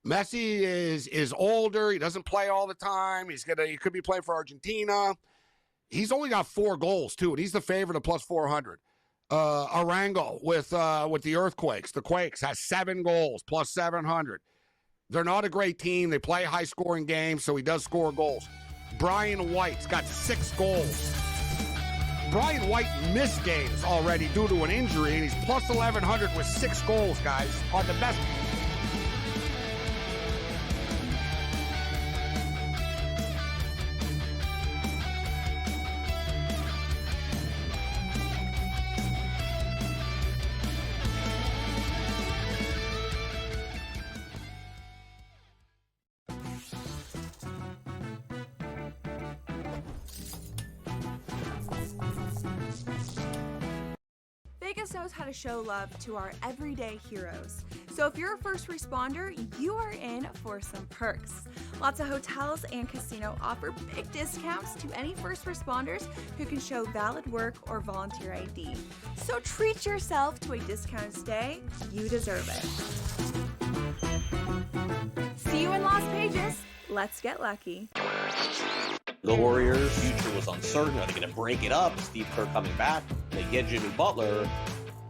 Messi is older. He doesn't play all the time. He could be playing for Argentina. He's only got 4 goals, too, and he's the favorite at plus 400. Arango with the Earthquakes. The Quakes has 7 goals, plus 700. They're not a great team. They play high-scoring games, so he does score goals. Brian White's got 6 goals. Brian White missed games already due to an injury, and he's plus 1,100 with 6 goals, guys, on the best. Vegas knows how to show love to our everyday heroes. So if you're a first responder, you are in for some perks. Lots of hotels and casino offer big discounts to any first responders who can show valid work or volunteer ID. So treat yourself to a discounted stay. You deserve it. See you in Las Vegas. Let's get lucky. The Warriors' future was uncertain. Are they going to break it up? Steve Kerr coming back. They get Jimmy Butler,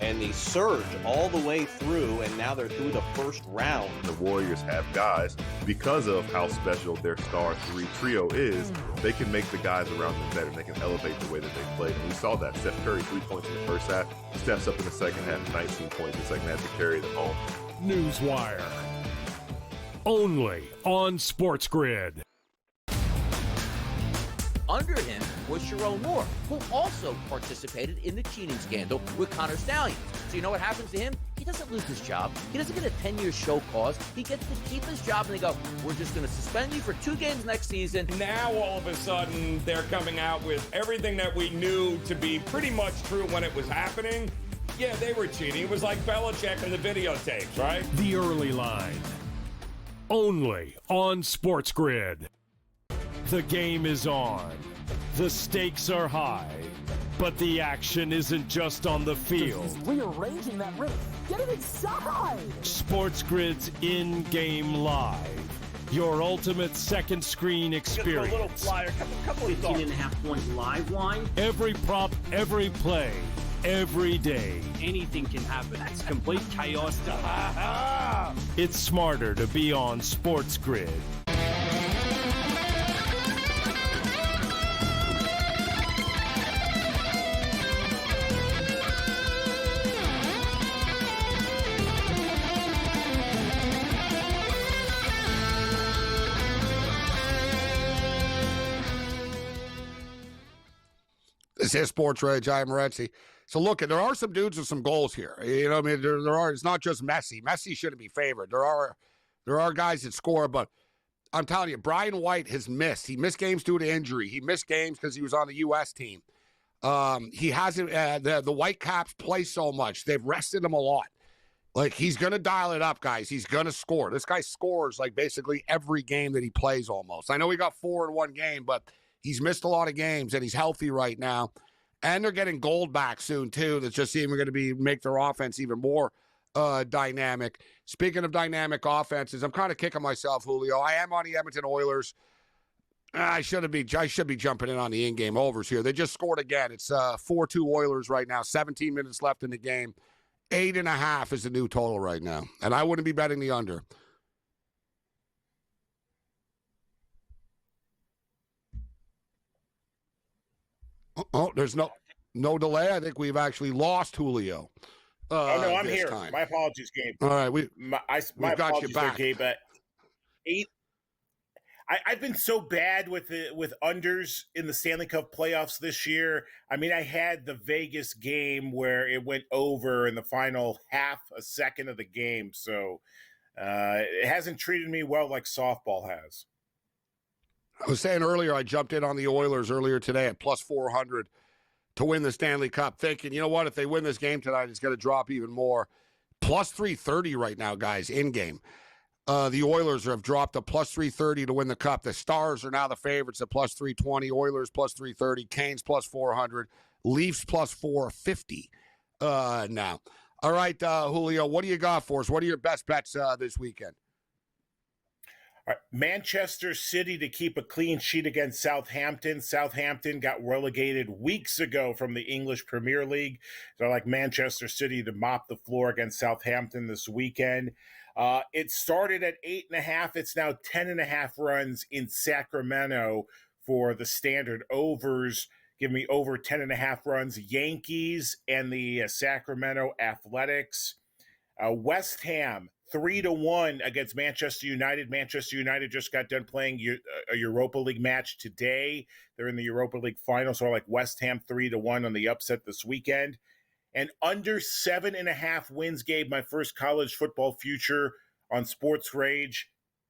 and they surge all the way through, and now they're through the first round. The Warriors have guys, because of how special their star 3 trio is, they can make the guys around them better. They can elevate the way that they play. And we saw that. Steph Curry, 3 points in the first half, steps up in the second half, 19 points in the second half to carry them home. Newswire. Only on SportsGrid. Under him was Sharon Moore, who also participated in the cheating scandal with Connor Stallions. So you know what happens to him? He doesn't lose his job. He doesn't get a 10-year show cause. He gets to keep his job, and they go, we're just going to suspend you for 2 games next season. Now, all of a sudden, they're coming out with everything that we knew to be pretty much true when it was happening. Yeah, they were cheating. It was like Belichick and the videotapes, right? The early line. Only on SportsGrid. The game is on. The stakes are high. But the action isn't just on the field. He's rearranging that roof. Get it inside! SportsGrid's in-game live. Your ultimate second screen experience. Just a little flyer, couple of 15.5 point live line. Every prop, every play, every day. Anything can happen. That's complete chaos. It's smarter to be on SportsGrid. This is SportsRage. I'm Morency. So look, there are some dudes with some goals here. You know, I mean, there are. It's not just Messi. Messi shouldn't be favored. There are guys that score, but I'm telling you, Brian White has missed. He missed games due to injury. He missed games because he was on the U.S. team. He hasn't. The Whitecaps play so much. They've rested him a lot. Like, he's going to dial it up, guys. He's going to score. This guy scores like basically every game that he plays almost. I know he got 4 in one game, but he's missed a lot of games, and he's healthy right now. And they're getting Gold back soon, too. That's just even going to make their offense even more dynamic. Speaking of dynamic offenses, I'm kind of kicking myself, Julio. I am on the Edmonton Oilers. I should be jumping in on the in-game overs here. They just scored again. It's 4-2 Oilers right now. 17 minutes left in the game. 8.5 is the new total right now, and I wouldn't be betting the under. Oh, there's no delay. I think we've actually lost Julio. Oh no, I'm here. Time. My apologies, Gabe. All right, we've got you back, there, Gabe. 8. I've been so bad with unders in the Stanley Cup playoffs this year. I mean, I had the Vegas game where it went over in the final half a second of the game, so it hasn't treated me well like softball has. I was saying earlier, I jumped in on the Oilers earlier today at plus 400 to win the Stanley Cup, thinking, you know what, if they win this game tonight, it's going to drop even more. Plus 330 right now, guys, in game. The Oilers have dropped to plus 330 to win the Cup. The Stars are now the favorites at plus 320. Oilers plus 330. Canes plus 400. Leafs plus 450 now. All right, Julio, what do you got for us? What are your best bets this weekend? All right, Manchester City to keep a clean sheet against Southampton. Southampton got relegated weeks ago from the English Premier League. So I like Manchester City to mop the floor against Southampton this weekend. It started at 8.5. It's now 10.5 runs in Sacramento for the standard overs. Give me over 10.5 runs. Yankees and the Sacramento Athletics. West Ham 3-1 against Manchester United. Manchester United just got done playing a Europa League match today. They're in the Europa League final, so I like West Ham 3-1 on the upset this weekend. And under 7.5 wins, Gabe, my first college football future on SportsRage.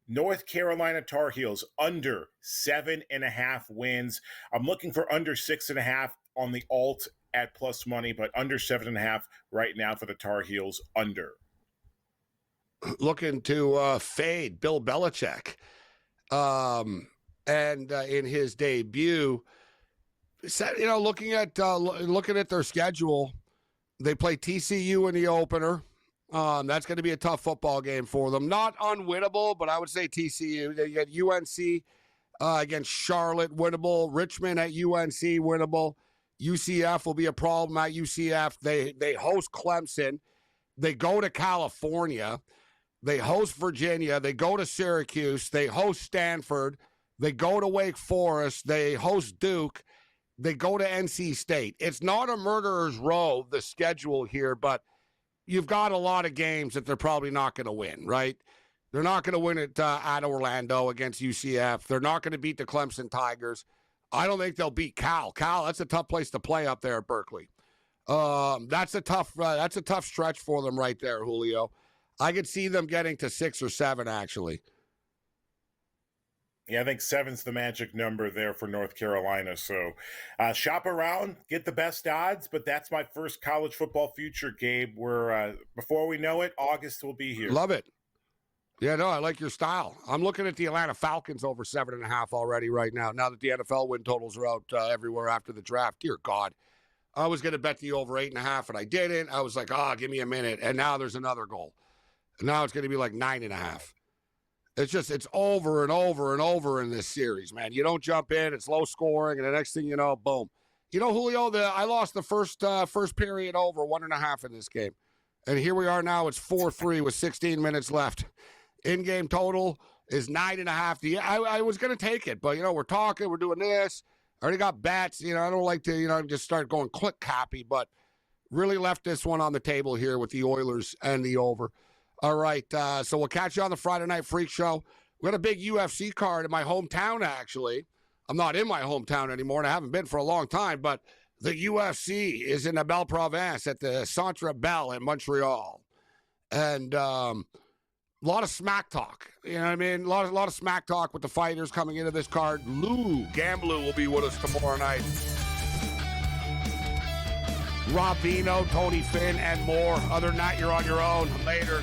North Carolina Tar Heels under 7.5 wins. I'm looking for under 6.5 on the alt at plus money, but under 7.5 right now for the Tar Heels under. Looking to fade Bill Belichick. And in his debut, looking at their schedule, they play TCU in the opener. That's going to be a tough football game for them. Not unwinnable, but I would say TCU. They get UNC against Charlotte, winnable. Richmond at UNC, winnable. UCF will be a problem at UCF. They host Clemson. They go to California. They host Virginia. They go to Syracuse. They host Stanford. They go to Wake Forest. They host Duke. They go to NC State. It's not a murderer's row, the schedule here, but you've got a lot of games that they're probably not going to win, right? They're not going to win it at Orlando against UCF. They're not going to beat the Clemson Tigers. I don't think they'll beat Cal. Cal, that's a tough place to play up there at Berkeley. That's a tough stretch for them right there, Julio. I could see them getting to 6 or 7, actually. Yeah, I think 7's the magic number there for North Carolina. So shop around, get the best odds, but that's my first college football future, Gabe. We're before we know it, August will be here. Love it. Yeah, no, I like your style. I'm looking at the Atlanta Falcons over 7.5 already right now that the NFL win totals are out everywhere after the draft. Dear God. I was going to bet the over 8.5, and I didn't. I was like, give me a minute. And now there's another goal. And now it's going to be like 9.5. It's over and over and over in this series, man. You don't jump in, it's low scoring, and the next thing you know, boom. You know, Julio, I lost the first period over 1.5 in this game. And here we are now, it's 4-3 with 16 minutes left. In-game total is 9.5. I was going to take it, but, we're talking, we're doing this. I already got bets. I don't like to, just start going click copy, but really left this one on the table here with the Oilers and the over. All right, so we'll catch you on the Friday Night Freak Show. We got a big UFC card in my hometown, actually. I'm not in my hometown anymore, and I haven't been for a long time, but the UFC is in the Belle Province at the Centre Bell in Montreal. And a lot of smack talk. You know what I mean? A lot of smack talk with the fighters coming into this card. Lou Gamblou will be with us tomorrow night. Rob Vino, Tony Finn, and more. Other than that, you're on your own. Later.